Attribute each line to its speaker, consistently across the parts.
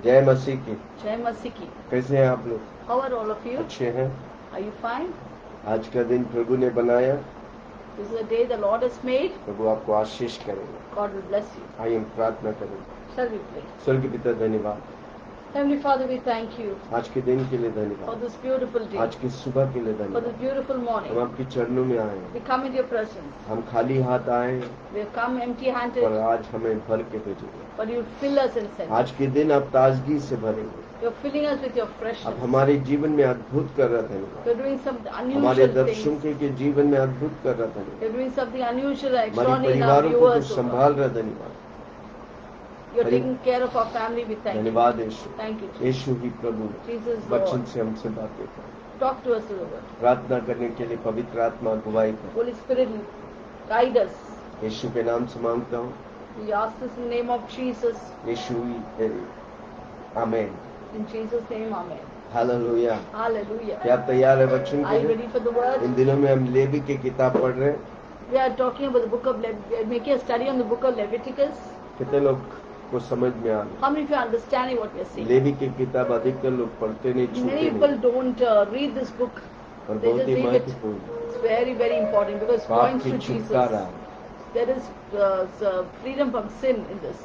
Speaker 1: जय मसीह की।
Speaker 2: जय मसीह की।
Speaker 1: कैसे हैं आप लोग?
Speaker 2: How are all of you?
Speaker 1: अच्छे हैं।
Speaker 2: Are you fine?
Speaker 1: आज का दिन प्रभु ने बनाया,
Speaker 2: This is the day the Lord has made.
Speaker 1: प्रभु आपको आशीष करेंगे।
Speaker 2: God will bless you.
Speaker 1: आइए हम प्रार्थना करें।
Speaker 2: Shall we pray?
Speaker 1: स्वर्गीय पिता धन्यवाद,
Speaker 2: Heavenly Father, we thank you
Speaker 1: आज के दिन के लिए
Speaker 2: for
Speaker 1: धन्यवाद,
Speaker 2: this beautiful day,
Speaker 1: आज की सुबह के लिए
Speaker 2: for this
Speaker 1: धन्यवाद।
Speaker 2: beautiful
Speaker 1: हम
Speaker 2: morning.
Speaker 1: आपके चरणों में आए हैं,
Speaker 2: We come in your presence.
Speaker 1: हम खाली हाथ आए हैं,
Speaker 2: We have come empty-handed,
Speaker 1: पर आज हमें भर के भेजेंगे।
Speaker 2: but you fill us and send us.
Speaker 1: आज के दिन आप ताजगी से भरेंगे।
Speaker 2: You're filling us with your
Speaker 1: आप
Speaker 2: freshness.
Speaker 1: हमारे जीवन में अद्भुत कर रहे धन्यवाद,
Speaker 2: You're doing some
Speaker 1: हमारे
Speaker 2: unusual
Speaker 1: दर्शकों
Speaker 2: things.
Speaker 1: के जीवन में अद्भुत कर रहा धन्यवाद,
Speaker 2: You're doing something unusual and
Speaker 1: हमारे
Speaker 2: extraordinary in our
Speaker 1: परिवारों को तो
Speaker 2: viewers. Oh God.
Speaker 1: संभाल रहा धन्यवाद।
Speaker 2: You're taking care of our family. We thank you.
Speaker 1: धन्यवाद यीशु।
Speaker 2: Thank you, Jesus.
Speaker 1: Yeshu he Prabhu
Speaker 2: Jesus,
Speaker 1: वचन
Speaker 2: Lord.
Speaker 1: से हमसे बातें करें।
Speaker 2: Talk to us through the word.
Speaker 1: प्रार्थना करने के लिए पवित्र आत्मा अगुवाई करें।
Speaker 2: Holy Spirit, guide us.
Speaker 1: यीशु के नाम से मांगता हूँ,
Speaker 2: We ask this in the name of Jesus.
Speaker 1: यीशु ही, आमीन।
Speaker 2: In Jesus' name, Amen.
Speaker 1: Hallelujah.
Speaker 2: Hallelujah.
Speaker 1: क्या तैयार है वचन
Speaker 2: Are
Speaker 1: के
Speaker 2: you
Speaker 1: लिए?
Speaker 2: ready for the word?
Speaker 1: इन दिनों में हम लेवी की किताब पढ़ रहे हैं।
Speaker 2: We are talking about the book of we are making a study on the book of Leviticus.
Speaker 1: कितने लोग को समझ में आ
Speaker 2: How many of you are understanding what we are saying?
Speaker 1: Levi की किताब अधिकतर लोग पढ़ते नहीं,
Speaker 2: Many
Speaker 1: छूते
Speaker 2: people
Speaker 1: नहीं,
Speaker 2: don't read this book.
Speaker 1: और
Speaker 2: They
Speaker 1: बहुत
Speaker 2: just
Speaker 1: ही
Speaker 2: read it.
Speaker 1: महत्वपूर्ण
Speaker 2: It's very, very important because it
Speaker 1: पाप
Speaker 2: points
Speaker 1: की
Speaker 2: to Jesus.
Speaker 1: छुटकारा
Speaker 2: There is freedom from sin in this.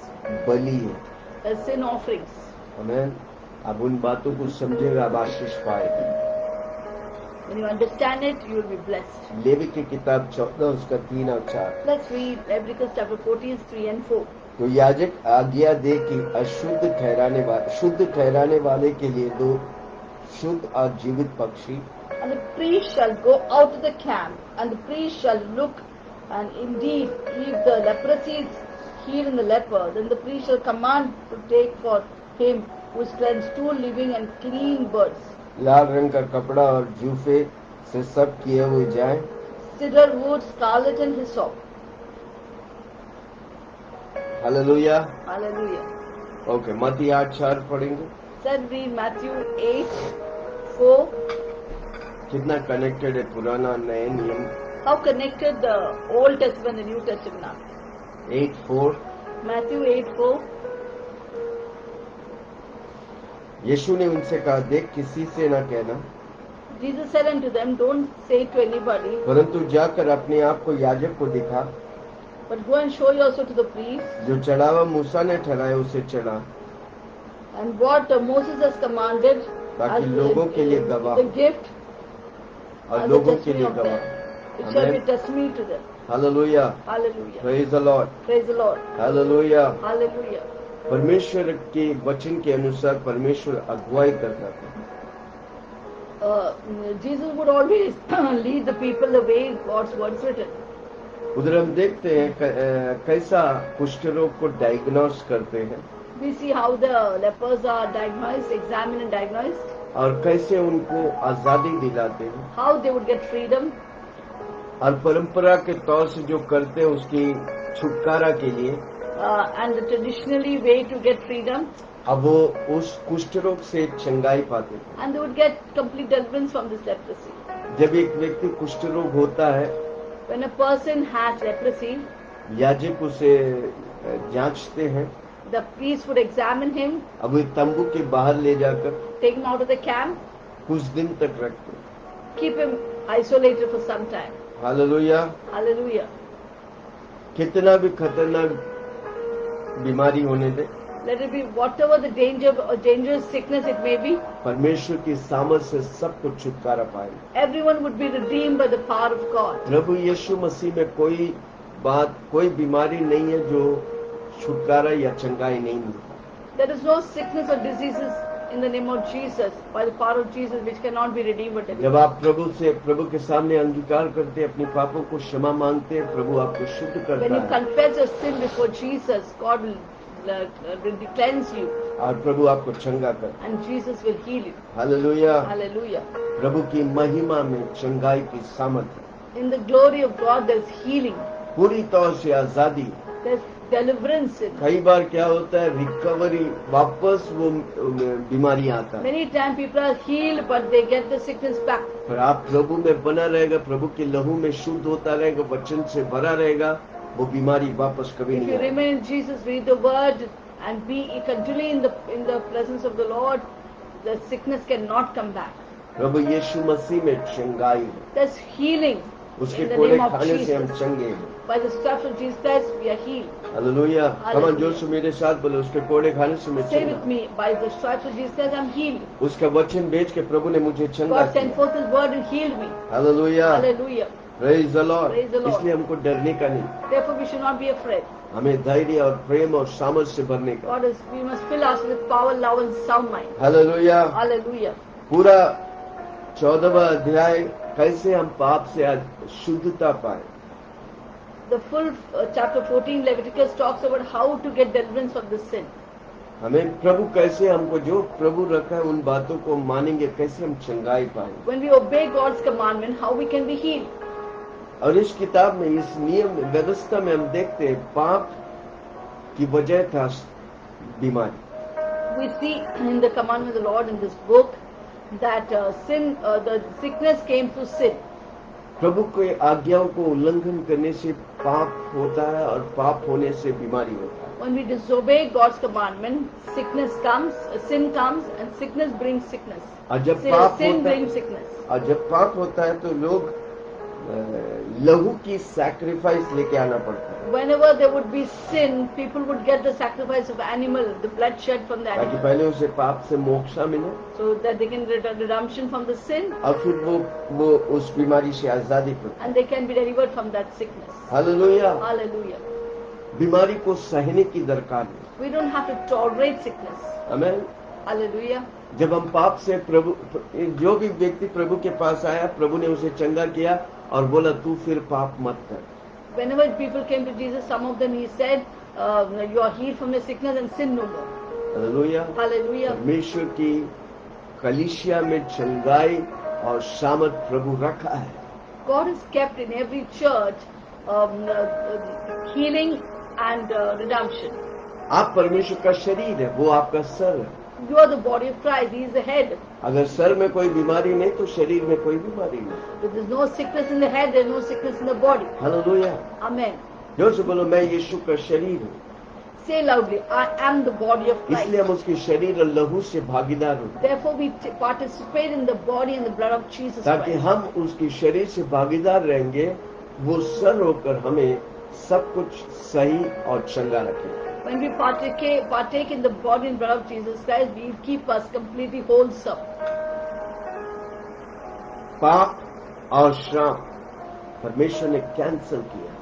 Speaker 1: बलि है।
Speaker 2: There's sin offerings.
Speaker 1: आमीन। अब उन बातों को समझेगा, आप आशीष पाएगा।
Speaker 2: When you understand it, you will be blessed.
Speaker 1: Levi की किताब 14 उसका 3 और 4।
Speaker 2: Let's read Leviticus chapter 14, 3 and 4.
Speaker 1: तो याजक आज्ञा दे कि शुद्ध ठहराने वाले के लिए 2 शुद्ध और जीवित पक्षी,
Speaker 2: And the priest shall go out of the camp, and the priest shall look, and indeed, if the leprosy is healed in the leper, then the priest shall command to take for him who is cleansed 2 living and clean birds,
Speaker 1: लाल रंग का कपड़ा और जूफे से सब किए हुए जाए,
Speaker 2: cedar wood, scarlet, and hyssop.
Speaker 1: Hallelujah.
Speaker 2: Hallelujah.
Speaker 1: Okay, मत्ती 8:4 पढ़ेंगे।
Speaker 2: Then read Matthew 8, 4.
Speaker 1: कितना कनेक्टेड है पुराना नए नियम।
Speaker 2: How connected the Old Testament and the New Testament are.
Speaker 1: 8:4
Speaker 2: Matthew 8, 4.
Speaker 1: यीशु ने उनसे कहा, देख किसी से न कहना,
Speaker 2: Jesus said unto them, don't say to anybody,
Speaker 1: परंतु जाकर अपने आप को याजक को दिखा,
Speaker 2: but go and show yourself to the priest.
Speaker 1: जो चढ़ावा मूसा ने ठहराया उसे चढ़ा,
Speaker 2: And what Moses has commanded
Speaker 1: ताकि
Speaker 2: as
Speaker 1: लोगों के लिए गवाह
Speaker 2: the gift
Speaker 1: और
Speaker 2: as the
Speaker 1: लोगों के
Speaker 2: testimony
Speaker 1: लिए
Speaker 2: of them.
Speaker 1: गवाह।
Speaker 2: It shall be
Speaker 1: आमीन।
Speaker 2: testimony to them.
Speaker 1: Hallelujah.
Speaker 2: Hallelujah.
Speaker 1: Praise the Lord.
Speaker 2: Praise the Lord.
Speaker 1: Hallelujah.
Speaker 2: Hallelujah.
Speaker 1: परमेश्वर के वचन के अनुसार परमेश्वर अगुवाई करता था।
Speaker 2: Jesus would always lead the people the way God's word is written.
Speaker 1: उधर हम देखते हैं कैसा कुष्ठ रोग को डायग्नोस करते हैं
Speaker 2: We see how the lepers are diagnosed, examined and diagnosed,
Speaker 1: और कैसे उनको आजादी दिलाते हैं,
Speaker 2: how they would get freedom,
Speaker 1: और परंपरा के तौर से जो करते हैं उसकी छुटकारा के लिए
Speaker 2: and the traditionally way to get freedom,
Speaker 1: अब वो उस कुष्ठ रोग से चंगाई पाते थे।
Speaker 2: and they would get complete deliverance from this leprosy.
Speaker 1: जब एक व्यक्ति कुष्ठ रोग होता है,
Speaker 2: When a person has leprosy,
Speaker 1: याजक उसे जांचते हैं,
Speaker 2: the priest would examine him,
Speaker 1: अब वो तंबू के बाहर ले जाकर
Speaker 2: take him out of the camp,
Speaker 1: कुछ दिन तक रखते हैं।
Speaker 2: keep him isolated for some time.
Speaker 1: Hallelujah.
Speaker 2: Hallelujah.
Speaker 1: कितना भी खतरनाक बीमारी होने दे,
Speaker 2: Let it be whatever the danger or dangerous sickness it may be,
Speaker 1: परमेश्वर की सामर्थ से सबको छुटकारा पाएंगे।
Speaker 2: everyone would be redeemed by the power of God.
Speaker 1: प्रभु यीशु मसीह में कोई बीमारी नहीं है जो छुटकारा या चंगाई नहीं मिलता।
Speaker 2: There is no sickness or diseases in the name of Jesus, by the power of Jesus, which cannot be redeemed or
Speaker 1: जब
Speaker 2: delivered.
Speaker 1: आप प्रभु के सामने अंगीकार करते हैं, अपने पापों को क्षमा मांगते हैं, प्रभु आपको शुद्ध
Speaker 2: When
Speaker 1: करता
Speaker 2: you
Speaker 1: है
Speaker 2: confess your sin before Jesus, God will cleanse you,
Speaker 1: और प्रभु आपको चंगा करता है।
Speaker 2: and Jesus will heal you.
Speaker 1: Hallelujah.
Speaker 2: Hallelujah.
Speaker 1: प्रभु की महिमा में चंगाई की सामर्थ है,
Speaker 2: In the glory of God, there is healing,
Speaker 1: पूरी तौर से आजादी।
Speaker 2: there is deliverance.
Speaker 1: कई बार क्या होता है, रिकवरी, वापस वो बीमारी आता है,
Speaker 2: Many times people are healed, but they get the sickness back.
Speaker 1: पर आप प्रभु में बना रहेगा, प्रभु के लहू में शुद्ध होता रहेगा, वचन से भरा रहेगा, वो बीमारी वापस कभी
Speaker 2: If
Speaker 1: नहीं
Speaker 2: you
Speaker 1: आएगी।
Speaker 2: remain in Jesus, read the word, and be continually in the presence of the Lord, the sickness cannot come back.
Speaker 1: प्रभु यीशु मसीह में चंगाई है,
Speaker 2: There's healing
Speaker 1: उसके
Speaker 2: in the
Speaker 1: कोड़े
Speaker 2: name of
Speaker 1: खाने से हम
Speaker 2: Jesus.
Speaker 1: चंगे हैं।
Speaker 2: By the stripes of Jesus Christ, we are healed.
Speaker 1: Hallelujah. Come on
Speaker 2: Hallelujah.
Speaker 1: जोर से मेरे साथ बोले, उसके कोड़े खाने से मैं
Speaker 2: Say
Speaker 1: चंगा।
Speaker 2: with me, by the stripes of Jesus Christ, I'm healed.
Speaker 1: उसका वचन भेज के प्रभु ने मुझे चंगा
Speaker 2: God sent
Speaker 1: किया।
Speaker 2: forth His word and healed me.
Speaker 1: Hallelujah,
Speaker 2: Hallelujah.
Speaker 1: Praise the Lord.
Speaker 2: Praise the Lord.
Speaker 1: इसलिए हमको डरने का नहीं,
Speaker 2: Therefore, we should not be afraid.
Speaker 1: हमें धैर्य और प्रेम और सामर्थ से भरने का।
Speaker 2: God is, we must fill us with power, love, and sound mind.
Speaker 1: Hallelujah.
Speaker 2: Hallelujah.
Speaker 1: पूरा 14वां अध्याय, कैसे हम पाप से आज शुद्धता पाए।
Speaker 2: The full chapter 14 Leviticus talks about how to get deliverance from this sin.
Speaker 1: हमें प्रभु कैसे, हमको जो प्रभु रखा है उन बातों को मानेंगे, कैसे हम चंगाई पाए।
Speaker 2: When we obey God's commandment, how we can be healed.
Speaker 1: और इस किताब में, इस नियम व्यवस्था में हम देखते हैं पाप की वजह था बीमारी।
Speaker 2: We see in the commandment of the Lord in this book that the sickness came through sin.
Speaker 1: प्रभु के आज्ञाओं को उल्लंघन करने से पाप होता है और पाप होने से बीमारी होता है।
Speaker 2: When we disobey God's commandment, sickness comes, sin comes, and sickness brings sickness.
Speaker 1: और जब पाप
Speaker 2: Sin
Speaker 1: होता
Speaker 2: brings
Speaker 1: है,
Speaker 2: sickness.
Speaker 1: और जब पाप होता है तो लोग लहू की सैक्रिफाइस लेके आना पड़ता है,
Speaker 2: Whenever there would be sin, people would get the sacrifice of animal, the blood shed from the
Speaker 1: ताकि
Speaker 2: animal,
Speaker 1: पहले उसे पाप से मोक्षा मिले
Speaker 2: so that they can get a redemption from the sin
Speaker 1: और फिर वो उस बीमारी से आजादी पाए।
Speaker 2: and they can be delivered from that sickness.
Speaker 1: Hallelujah.
Speaker 2: Hallelujah.
Speaker 1: बीमारी को सहने की दरकार है।
Speaker 2: We don't have to tolerate sickness.
Speaker 1: आमीन।
Speaker 2: Hallelujah.
Speaker 1: जब हम पाप से प्रभु, जो भी व्यक्ति प्रभु के पास आया, प्रभु ने उसे चंगा किया और बोला तू फिर पाप मत कर।
Speaker 2: Whenever people came to Jesus, some of them he said, you are healed from your sickness and sin no more.
Speaker 1: Hallelujah.
Speaker 2: Hallelujah.
Speaker 1: परमेश्वर की कलीसिया में चंगाई और सामर्थ प्रभु रखा है।
Speaker 2: God is kept in every church healing and redemption.
Speaker 1: आप परमेश्वर का शरीर है, वो आपका सर है।
Speaker 2: You are the body of Christ. He is the head.
Speaker 1: अगर सर में कोई बीमारी नहीं तो शरीर में कोई बीमारी नहीं।
Speaker 2: If there is no sickness in the head, there is no sickness in the body.
Speaker 1: Hallelujah.
Speaker 2: Amen.
Speaker 1: जोर से बोलो, मैं यीशु का शरीर हूँ।
Speaker 2: Say loudly, I am the body of Christ.
Speaker 1: इसलिए हम उसके शरीर और लहू से भागीदार हों,
Speaker 2: Therefore, we participate in the body and the blood of Jesus
Speaker 1: ताकि
Speaker 2: Christ.
Speaker 1: हम उसके शरीर से भागीदार रहेंगे, वो सर होकर हमें सब कुछ सही और चंगा रखे।
Speaker 2: When we partake in the body and blood of Jesus Christ, He will keep us completely wholesome.
Speaker 1: पाप और श्राप परमेश्वर ने कैंसिल किया।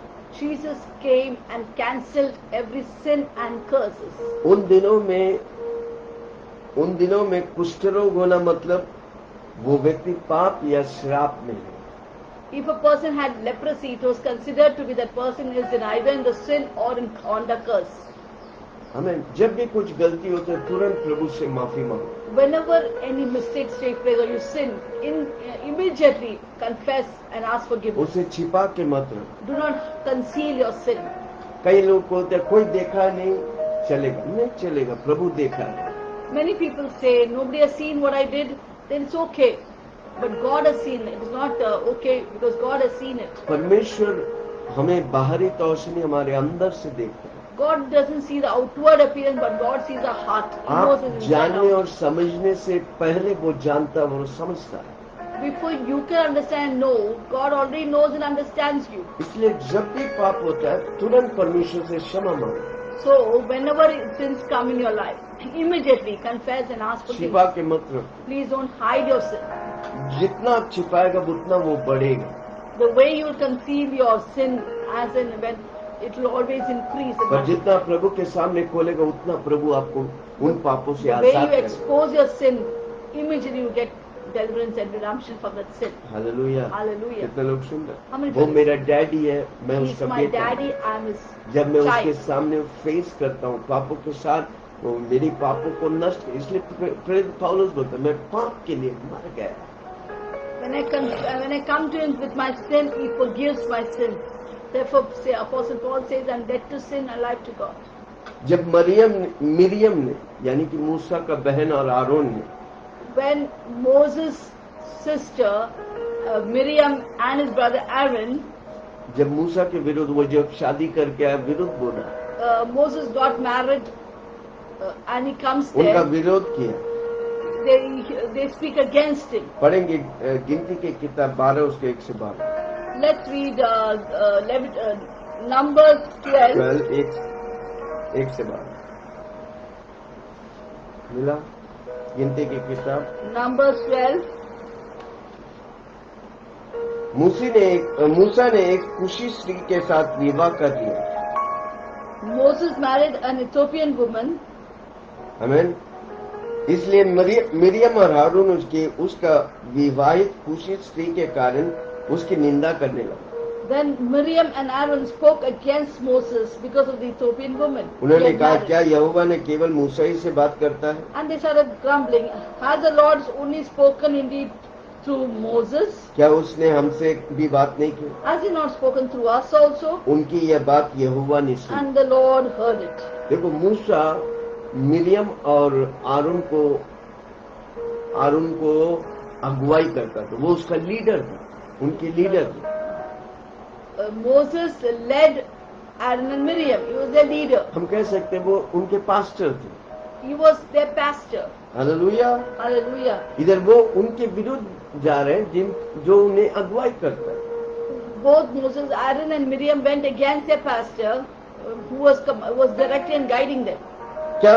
Speaker 2: Jesus came and cancelled every sin and curses.
Speaker 1: उन दिनों में कुष्ठ रोग होना मतलब वो व्यक्ति पाप या श्राप में है।
Speaker 2: If a person had leprosy, it was considered to be that person is in either in the sin or in on the curse.
Speaker 1: हमें जब भी कुछ गलती होती है तुरंत प्रभु से माफी मांगो।
Speaker 2: Whenever any mistakes take place or you sin, immediately confess and ask forgiveness.
Speaker 1: उसे छिपा के मत रखो।
Speaker 2: Do not conceal your sin.
Speaker 1: कई लोग बोलते हैं कोई देखा नहीं चलेगा, नहीं चलेगा, प्रभु देखा है।
Speaker 2: Many people say, nobody has seen what I did, then it's okay. But God has seen it. It's not okay because God has seen it.
Speaker 1: परमेश्वर हमें बाहरी तौर से नहीं, हमारे अंदर से देखता है।
Speaker 2: God doesn't see the outward appearance, but God sees our heart. He knows it
Speaker 1: आप
Speaker 2: inside
Speaker 1: जानने
Speaker 2: out.
Speaker 1: और समझने से पहले वो जानता है, वो समझता है।
Speaker 2: Before you can understand and know, God already knows and understands you.
Speaker 1: इसलिए जब भी पाप होता है तुरंत परमेश्वर से क्षमा मांगो।
Speaker 2: So whenever sins come in your life, immediately confess and ask for
Speaker 1: छिपा
Speaker 2: forgiveness.
Speaker 1: के मत रखो।
Speaker 2: Please don't hide your sin.
Speaker 1: जितना आप छिपाएगा उतना वो बढ़ेगा।
Speaker 2: The way you will conceal your sin as an event, it will always increase. and
Speaker 1: पर
Speaker 2: multiply.
Speaker 1: जितना प्रभु के सामने खोलेगा उतना प्रभु आपको उन पापों से
Speaker 2: The way
Speaker 1: आजाद
Speaker 2: you
Speaker 1: करेगा।
Speaker 2: expose your sin, immediately you get deliverance and redemption from that sin.
Speaker 1: Hallelujah.
Speaker 2: Hallelujah.
Speaker 1: कितने लोग सुन
Speaker 2: How many
Speaker 1: रहे? वो
Speaker 2: friends?
Speaker 1: मेरा डैडी है, मैं
Speaker 2: He's
Speaker 1: उसका
Speaker 2: my
Speaker 1: बेटा हूं।
Speaker 2: daddy, I am his
Speaker 1: जब मैं उसके
Speaker 2: child.
Speaker 1: सामने फेस करता हूँ पापों के साथ, वो मेरी पापों को नष्ट, इसलिए प्रेरित पौलुस बोलता है मैं पाप के लिए मर गया।
Speaker 2: When I come to him with my sin, he forgives my sins. Therefore, say Apostle Paul says, I'm dead to sin, alive to God.
Speaker 1: जब मिरियम ने यानी कि मूसा का बहन और आरोन ने
Speaker 2: When Moses' sister Miriam and his brother Aaron,
Speaker 1: जब मूसा के विरुद्ध वो जब शादी करके आया विरुद्ध बोला,
Speaker 2: Moses got married and he comes
Speaker 1: उनका
Speaker 2: there.
Speaker 1: विरोध किया।
Speaker 2: They speak against him.
Speaker 1: पढ़ेंगे गिनती की किताब 12 उसके 1 से 12।
Speaker 2: Let's read Numbers 12.
Speaker 1: 1 से 12 मिला। गिनती की किताब
Speaker 2: Numbers 12.
Speaker 1: मूसा ने एक कुशी स्त्री के साथ विवाह कर दिया।
Speaker 2: Moses married an Ethiopian woman.
Speaker 1: आमीन। इसलिए मिरियम और हारून उसका विवाहित कुशी स्त्री के कारण उसकी निंदा करने लगा।
Speaker 2: Then Miriam and Aaron spoke against Moses because of the Ethiopian woman.
Speaker 1: उन्होंने
Speaker 2: he had
Speaker 1: कहा,
Speaker 2: married.
Speaker 1: क्या यहोवा ने केवल मूसा ही से बात करता है?
Speaker 2: And they started grumbling. Has the Lord only spoken indeed through Moses?
Speaker 1: क्या उसने हमसे भी बात नहीं की?
Speaker 2: Has he not spoken through us also?
Speaker 1: उनकी यह बात यहोवा ने सुनी।
Speaker 2: And the Lord heard it.
Speaker 1: देखो, मूसा मिरियम और आरून को अगुवाई करता था, वो उसका लीडर था, उनके लीडर थे।
Speaker 2: Moses led Aaron and Miriam. He was their leader.
Speaker 1: हम कह सकते हैं वो उनके पास्टर थे।
Speaker 2: He was their pastor.
Speaker 1: Hallelujah.
Speaker 2: Hallelujah.
Speaker 1: इधर वो उनके विरुद्ध जा रहे हैं जो उन्हें अगुवाई करता है।
Speaker 2: Both Moses, Aaron and Miriam went against their pastor who was directing and guiding them.
Speaker 1: क्या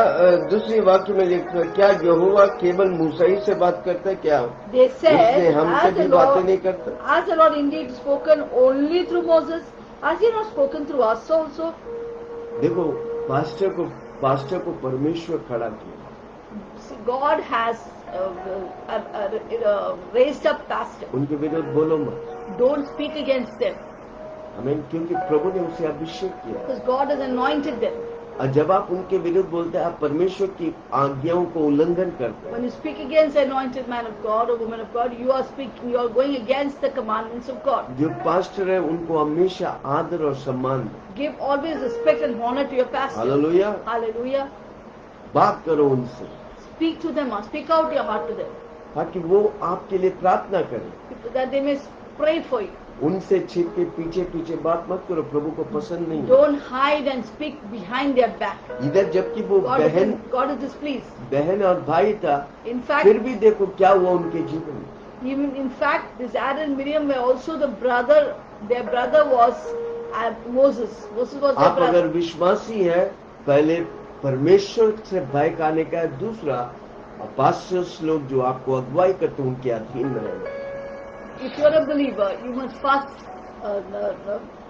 Speaker 1: दूसरी वाक्य में लिखता है, क्या यहोवा केवल मूसा ही से बात करता है? क्या
Speaker 2: They
Speaker 1: उसने
Speaker 2: said,
Speaker 1: हमसे भी बातें नहीं करता?
Speaker 2: has the Lord indeed spoken only through Moses? Has he not spoken through us also?
Speaker 1: देखो, पास्टर को परमेश्वर खड़ा किया।
Speaker 2: See, God has raised up pastor.
Speaker 1: उनके विरुद्ध बोलो मत।
Speaker 2: Don't speak against them
Speaker 1: आमीन। क्योंकि प्रभु ने उसे अभिषेक किया।
Speaker 2: because God has anointed them.
Speaker 1: और जब आप उनके विरुद्ध बोलते हैं, आप परमेश्वर की आज्ञाओं को उल्लंघन करते हैं।
Speaker 2: When you speak against an anointed man of God or woman of God, you are going against the commandments of God.
Speaker 1: जो पास्टर है उनको हमेशा आदर और सम्मान दो।
Speaker 2: Give always respect and honor to your pastor.
Speaker 1: Hallelujah.
Speaker 2: Hallelujah.
Speaker 1: बात करो उनसे,
Speaker 2: Speak to them, or speak out your heart to them,
Speaker 1: ताकि वो आपके लिए प्रार्थना करें।
Speaker 2: that they may pray for you.
Speaker 1: उनसे छिप के पीछे बात मत करो, प्रभु को पसंद नहीं है।
Speaker 2: Don't hide and speak behind their back.
Speaker 1: इधर जबकि वो
Speaker 2: God is displeased.
Speaker 1: बहन और भाई था,
Speaker 2: In fact,
Speaker 1: फिर भी देखो क्या हुआ उनके जीवन में।
Speaker 2: even in fact, this Aaron and Miriam were also the brother. Their brother was Moses. Moses was their
Speaker 1: आप अगर
Speaker 2: brother.
Speaker 1: विश्वासी है, पहले परमेश्वर से भय खाने का है, दूसरा पास्टर्स लोग जो आपको अगुवाई करते हैं उनके अधीन में रहना।
Speaker 2: If you are a believer, you must first,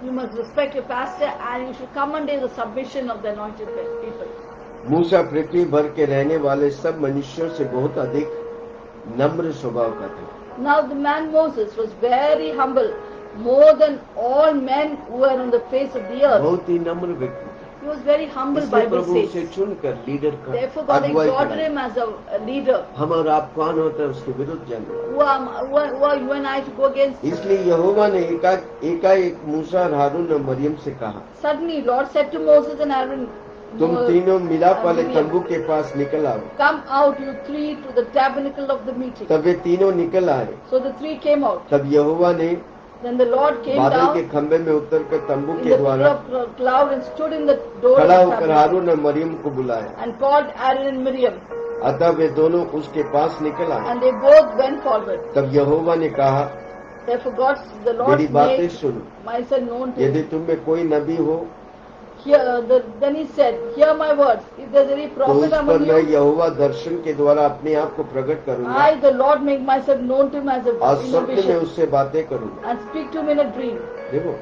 Speaker 2: you must respect your pastor and you should come under the submission of the anointed people.
Speaker 1: मूसा पृथ्वी भर के रहने वाले सब मनुष्यों से बहुत अधिक नम्र स्वभाव का था।
Speaker 2: Now the man Moses was very humble, more than all men who were on the face of the earth.
Speaker 1: बहुत ही नम्र व्यक्ति था।
Speaker 2: He was very humble,
Speaker 1: इसलिए
Speaker 2: Bible
Speaker 1: प्रभु उसे
Speaker 2: says.
Speaker 1: चुनकर लीडर का
Speaker 2: Therefore God
Speaker 1: अगुवाई
Speaker 2: exalted
Speaker 1: करा।
Speaker 2: him as a leader.
Speaker 1: हम और आप कौन होता है उसके विरुद्ध जाने।
Speaker 2: Who are you and I to go against?
Speaker 1: इसलिए यहोवा ने एकाएक मूसा और हारून और मरियम से कहा,
Speaker 2: Suddenly Lord said to Moses and Aaron,
Speaker 1: तुम तीनों मिलाप वाले
Speaker 2: Miriam,
Speaker 1: तंबू के पास निकल आओ।
Speaker 2: come out you three to the tabernacle of the meeting.
Speaker 1: तब वे तीनों निकल आए।
Speaker 2: So the three came out.
Speaker 1: तब यहोवा ने
Speaker 2: Then the Lord came
Speaker 1: बादल के
Speaker 2: down
Speaker 1: खंभे में उतरकर तंबू
Speaker 2: in
Speaker 1: के
Speaker 2: the
Speaker 1: द्वारा
Speaker 2: pillar of cloud and stood in the door of
Speaker 1: खड़ा
Speaker 2: the
Speaker 1: होकर
Speaker 2: tabernacle
Speaker 1: हारून और मरियम को बुलाया।
Speaker 2: and called Aaron and Miriam,
Speaker 1: अतः वे दोनों उसके पास निकल आए।
Speaker 2: and they both went forward.
Speaker 1: तब यहोवा ने कहा,
Speaker 2: Therefore the Lord
Speaker 1: मेरी बातें
Speaker 2: made
Speaker 1: सुनो,
Speaker 2: myself known to
Speaker 1: यदि
Speaker 2: you.
Speaker 1: तुम में कोई नबी हो
Speaker 2: Then he said, hear my words. If there is any
Speaker 1: तो
Speaker 2: prophet
Speaker 1: उस पर
Speaker 2: among
Speaker 1: मैं
Speaker 2: you,
Speaker 1: यहोवा दर्शन के द्वारा अपने आप को प्रकट करूंगा
Speaker 2: I, the Lord, make myself known to him as
Speaker 1: और
Speaker 2: a in a
Speaker 1: स्वप्न में
Speaker 2: vision
Speaker 1: उससे बातें करूंगा।
Speaker 2: and speak to him in a dream.
Speaker 1: देखो,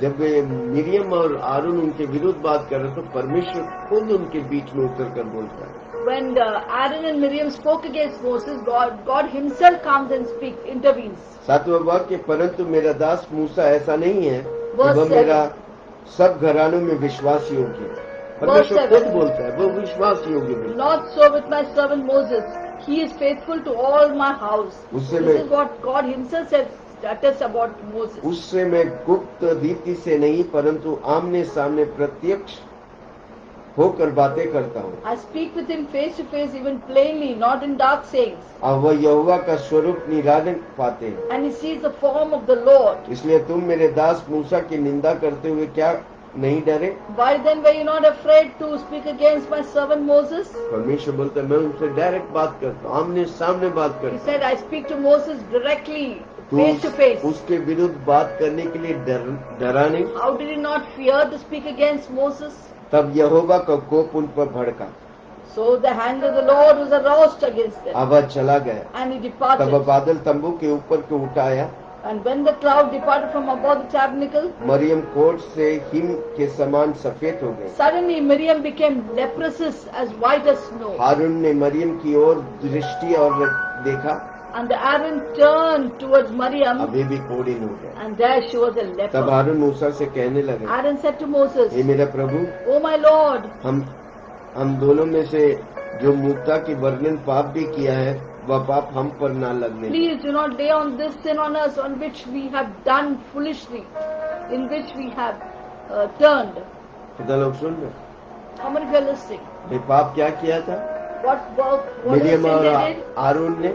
Speaker 1: जब वे मिरियम और आरून उनके विरुद्ध बात कर रहे तो परमेश्वर खुद उनके बीच में उतर कर बोलता है।
Speaker 2: When Aaron and Miriam spoke against Moses, God himself comes and intervenes.
Speaker 1: 7वां वाक्य, परंतु मेरा दास मूसा ऐसा नहीं है कि
Speaker 2: Verse
Speaker 1: वह
Speaker 2: 7.
Speaker 1: मेरा सब घरानों में विश्वास योग्य है। परमेश्वर
Speaker 2: 7.
Speaker 1: खुद बोलता है, वो विश्वास योग्य नहीं।
Speaker 2: Not so with my servant Moses. He is faithful to all my house.
Speaker 1: उससे
Speaker 2: This
Speaker 1: मैं
Speaker 2: is what God himself says attests about Moses.
Speaker 1: उससे मैं गुप्त रीति से नहीं परंतु आमने सामने प्रत्यक्ष होकर बातें करता हूँ।
Speaker 2: I speak with him face to face, even plainly, not in dark sayings.
Speaker 1: और वह यहोवा का स्वरूप निरादन पाते हैं।
Speaker 2: And he sees the form of the Lord.
Speaker 1: इसलिए तुम मेरे दास मूसा की निंदा करते हुए क्या नहीं डरे?
Speaker 2: Why then were you not afraid to speak against my servant Moses?
Speaker 1: परमेश्वर बोलता है मैं उनसे डायरेक्ट बात करता हूँ, आमने सामने बात
Speaker 2: He
Speaker 1: करता
Speaker 2: said, I speak to Moses directly,
Speaker 1: हूँ।
Speaker 2: face to face.
Speaker 1: उसके विरुद्ध बात करने के लिए डरा नहीं।
Speaker 2: How did he not fear to speak against Moses?
Speaker 1: तब यहोवा का कोप उन पर भड़का,
Speaker 2: So the hand of the Lord was aroused against them,
Speaker 1: आवाज चला गया।
Speaker 2: and he
Speaker 1: तब
Speaker 2: departed.
Speaker 1: बादल तंबू के ऊपर को उठाया,
Speaker 2: And when the cloud departed from above the tabernacle,
Speaker 1: मरियम कोट से हिम के समान सफेद हो गई।
Speaker 2: suddenly Miriam became leprous as white as snow.
Speaker 1: हारून ने मरियम की ओर दृष्टि और देखा,
Speaker 2: And Aaron turned towards Miriam,
Speaker 1: अभी भी कोढ़ीन हो गया।
Speaker 2: and there she was a
Speaker 1: तब
Speaker 2: leper.
Speaker 1: हारून मूसा से कहने लगे,
Speaker 2: Aaron said to Moses,
Speaker 1: हे मेरा प्रभु,
Speaker 2: Oh my Lord,
Speaker 1: हम दोनों में से जो मूर्खता की वर्णन पाप भी किया है, वह पाप हम पर ना लगने दे।
Speaker 2: please do not lay on this sin on us, on which we have done foolishly, in which we have turned.
Speaker 1: कितना लोग सुन रहे?
Speaker 2: How many of you are listening?
Speaker 1: ये पाप क्या किया था?
Speaker 2: What
Speaker 1: मिरियम
Speaker 2: sin
Speaker 1: और
Speaker 2: they did?
Speaker 1: हारून ने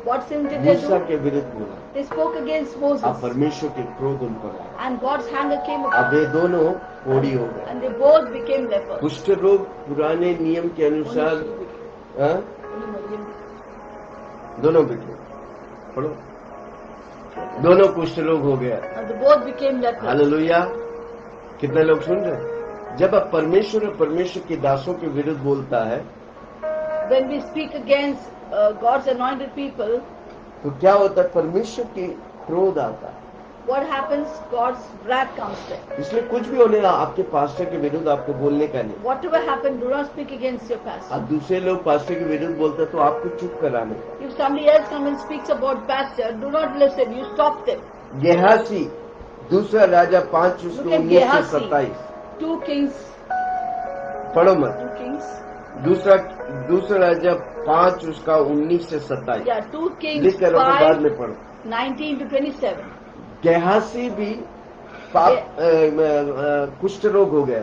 Speaker 2: What sin did they
Speaker 1: Musa
Speaker 2: do?
Speaker 1: के विरुद्ध बोला,
Speaker 2: They spoke against
Speaker 1: अब
Speaker 2: Moses,
Speaker 1: परमेश्वर के क्रोध उन पर आया।
Speaker 2: and God's anger came
Speaker 1: अब
Speaker 2: upon
Speaker 1: ये
Speaker 2: them,
Speaker 1: दोनों कोढ़ी हो गए।
Speaker 2: and they both became lepers.
Speaker 1: कुष्ठ रोग पुराने नियम के अनुसार हाँ? दोनों बिके, पढ़ो, दोनों कुष्ठ रोग हो गया।
Speaker 2: And they both became lepers.
Speaker 1: Hallelujah. कितने लोग सुन रहे हैं? जब अब परमेश्वर और परमेश्वर के दासों के विरुद्ध बोलता है
Speaker 2: When we speak against God's anointed people,
Speaker 1: तो क्या होता है? परमेश्वर की क्रोध आता है।
Speaker 2: what happens? God's wrath comes there.
Speaker 1: इसलिए कुछ भी होने आपके पास्टर के विरुद्ध आपको बोलने का नहीं।
Speaker 2: Whatever happened, do not speak against your pastor.
Speaker 1: अब दूसरे लोग पास्टर के विरुद्ध बोलते हैं तो आपको चुप कराने का।
Speaker 2: If somebody else comes and speaks about pastor, do not listen. You stop them.
Speaker 1: गेहासी दूसरा राजा 5 उसके
Speaker 2: Look at
Speaker 1: 19 से
Speaker 2: Gehazi.
Speaker 1: 27
Speaker 2: Two kings.
Speaker 1: पढ़ो मत।
Speaker 2: Two kings.
Speaker 1: दूसरा राजा 5 उसका 19 से 27
Speaker 2: Yeah, 2 Kings
Speaker 1: लिख कर बाद
Speaker 2: 5,
Speaker 1: में पढ़ो।
Speaker 2: 19 to 27.
Speaker 1: गेहासी भी पाप कुष्ठ रोग हो गया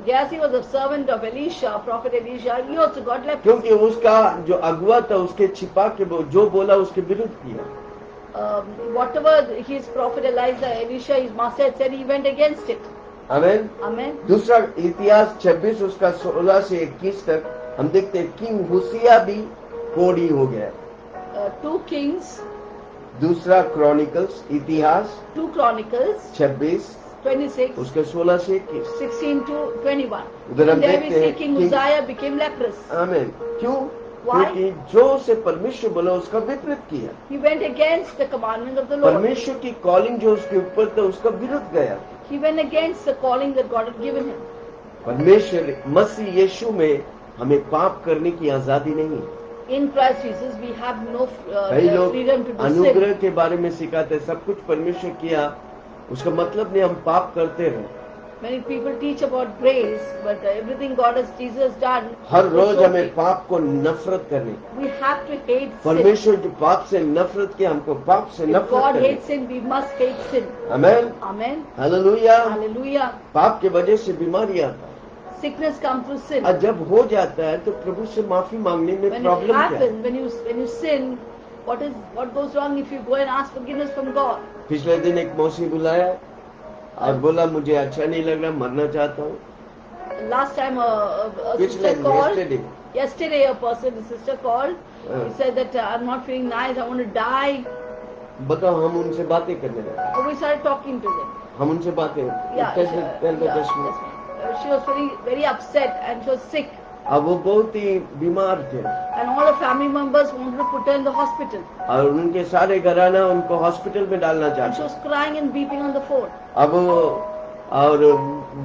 Speaker 2: Gehazi was a servant of Elisha, prophet Elisha. He also got leprosy.
Speaker 1: क्योंकि उसका जो अगुआ था उसके छिपा के जो बोला उसके विरुद्ध किया।
Speaker 2: Whatever his prophet Elisha, his master had said, he went against it.
Speaker 1: आमीन।
Speaker 2: Amen.
Speaker 1: दूसरा इतिहास 26 उसका 16 से 21 तक हम देखते हैं किंग हुसिया भी कोढ़ी हो गया।
Speaker 2: 2 Kings,
Speaker 1: दूसरा क्रॉनिकल्स इतिहास
Speaker 2: 2 Chronicles,
Speaker 1: 26
Speaker 2: 26,
Speaker 1: उसके 16 से 21।
Speaker 2: 16 to 21.
Speaker 1: उधर हम
Speaker 2: And there we
Speaker 1: देखते
Speaker 2: see
Speaker 1: हैं
Speaker 2: King
Speaker 1: कि-
Speaker 2: Uzziah became leprous.
Speaker 1: आमीन। क्यों?
Speaker 2: Why?
Speaker 1: क्योंकि जो उसे परमेश्वर बोला उसका विपरीत किया।
Speaker 2: He went against the commandment of the Lord.
Speaker 1: परमेश्वर की कॉलिंग जो उसके ऊपर था उसका विरुद्ध गया।
Speaker 2: He went against the calling that God had given him.
Speaker 1: परमेश्वर मसीह यीशु में हमें पाप करने की आजादी नहीं है।
Speaker 2: In Christ Jesus, we have no
Speaker 1: कई लोग
Speaker 2: freedom to do
Speaker 1: अनुग्रह
Speaker 2: sin.
Speaker 1: के बारे में सिखाते हैं, सब कुछ परमेश्वर किया, उसका मतलब नहीं हम पाप करते रहे।
Speaker 2: Many people teach about grace, but everything God has Jesus done.
Speaker 1: Her
Speaker 2: is
Speaker 1: rose
Speaker 2: okay.
Speaker 1: हमें पाप को नफरत करनी।
Speaker 2: We have to hate sin.
Speaker 1: परमेश्वर जो पाप से नफरत किया हमको पाप से
Speaker 2: If
Speaker 1: नफरत
Speaker 2: God
Speaker 1: करनी।
Speaker 2: hates sin, we must hate sin.
Speaker 1: आमीन।
Speaker 2: Amen.
Speaker 1: हालेलुया।
Speaker 2: Hallelujah.
Speaker 1: पाप के वजह से बीमारी आता है
Speaker 2: Sickness comes through sin.
Speaker 1: और जब हो जाता है तो प्रभु से माफी मांगने में
Speaker 2: When it
Speaker 1: प्रॉब्लम क्या है?
Speaker 2: happens, when you sin, what goes wrong if you go and ask forgiveness from God?
Speaker 1: पिछले दिन एक मौसी बुलाया और बोला मुझे अच्छा नहीं लग रहा, मरना चाहता हूँ।
Speaker 2: Last time a
Speaker 1: पिछले
Speaker 2: sister called.
Speaker 1: yesterday
Speaker 2: Yesterday a sister called. He said that I'm not feeling nice. I want to die.
Speaker 1: बताओ, हम उनसे बातें करने लगे,
Speaker 2: So we started talking to them.
Speaker 1: हम उनसे बातें
Speaker 2: Yeah,
Speaker 1: कैसे
Speaker 2: yeah,
Speaker 1: पहले
Speaker 2: yes,
Speaker 1: 10 minute.
Speaker 2: ma'am. She was very upset and she was sick.
Speaker 1: अब वो बहुत ही बीमार थे
Speaker 2: And all her family members wanted to put her in the hospital.
Speaker 1: और उनके सारे घराना उनको हॉस्पिटल में डालना
Speaker 2: And she
Speaker 1: चाहते।
Speaker 2: was crying and weeping on the phone.
Speaker 1: अब और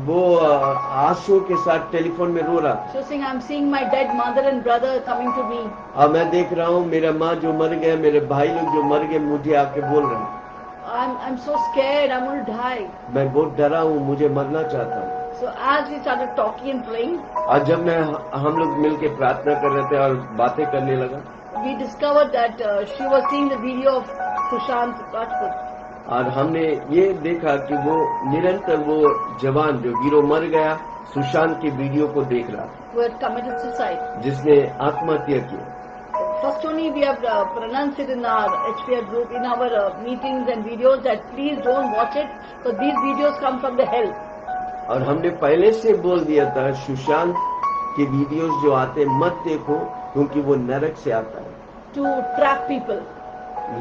Speaker 1: वो आंसू के साथ टेलीफोन में रो रहा।
Speaker 2: She was saying, I'm seeing my dead mother and brother coming to me.
Speaker 1: अब मैं देख रहा हूँ मेरा माँ जो मर गया, मेरे भाई लोग जो मर गए मुझे आके बोल रहे हैं,
Speaker 2: I'm so scared. I'm going to die.
Speaker 1: मैं बहुत डरा हूँ, मुझे मरना चाहता हूँ।
Speaker 2: So as we started talking and praying,
Speaker 1: और जब हम लोग मिलके प्रार्थना कर रहे थे और बातें करने लगा,
Speaker 2: we discovered that she was seeing the video of Sushant Rajput.
Speaker 1: और हमने ये देखा कि वो निरंतर वो जवान जो हीरो मर गया सुशांत की वीडियो को देख रहा,
Speaker 2: Who had committed suicide.
Speaker 1: जिसने आत्महत्या की।
Speaker 2: First only we have pronounced it in our HPR group, in our meetings and videos that please don't watch it because these videos come from the hell.
Speaker 1: और हमने पहले से बोल दिया था सुशांत के वीडियोस जो आते मत देखो, क्योंकि वो नरक से आता है,
Speaker 2: to trap people,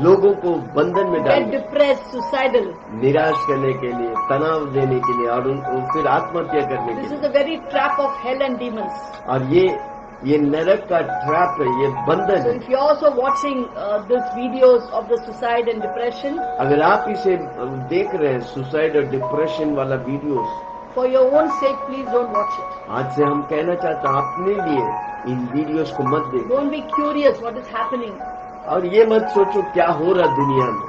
Speaker 1: लोगों को बंधन में
Speaker 2: get
Speaker 1: डालने,
Speaker 2: depressed, suicidal.
Speaker 1: निराश करने के लिए, तनाव देने के लिए और फिर आत्महत्या करने
Speaker 2: This
Speaker 1: के
Speaker 2: is
Speaker 1: लिए।
Speaker 2: the very trap of hell and demons.
Speaker 1: और ये नरक का ट्रैप है, ये बंधन
Speaker 2: So
Speaker 1: है।
Speaker 2: if you're also watching these videos of the suicide and depression,
Speaker 1: अगर आप इसे देख रहे हैं सुसाइड और डिप्रेशन वाला videos,
Speaker 2: for your own sake, please don't watch it.
Speaker 1: आज से हम कहना चाहते हैं अपने लिए इन वीडियोस को मत देखो
Speaker 2: Don't be curious what is happening.
Speaker 1: और ये मत सोचो क्या हो रहा दुनिया में।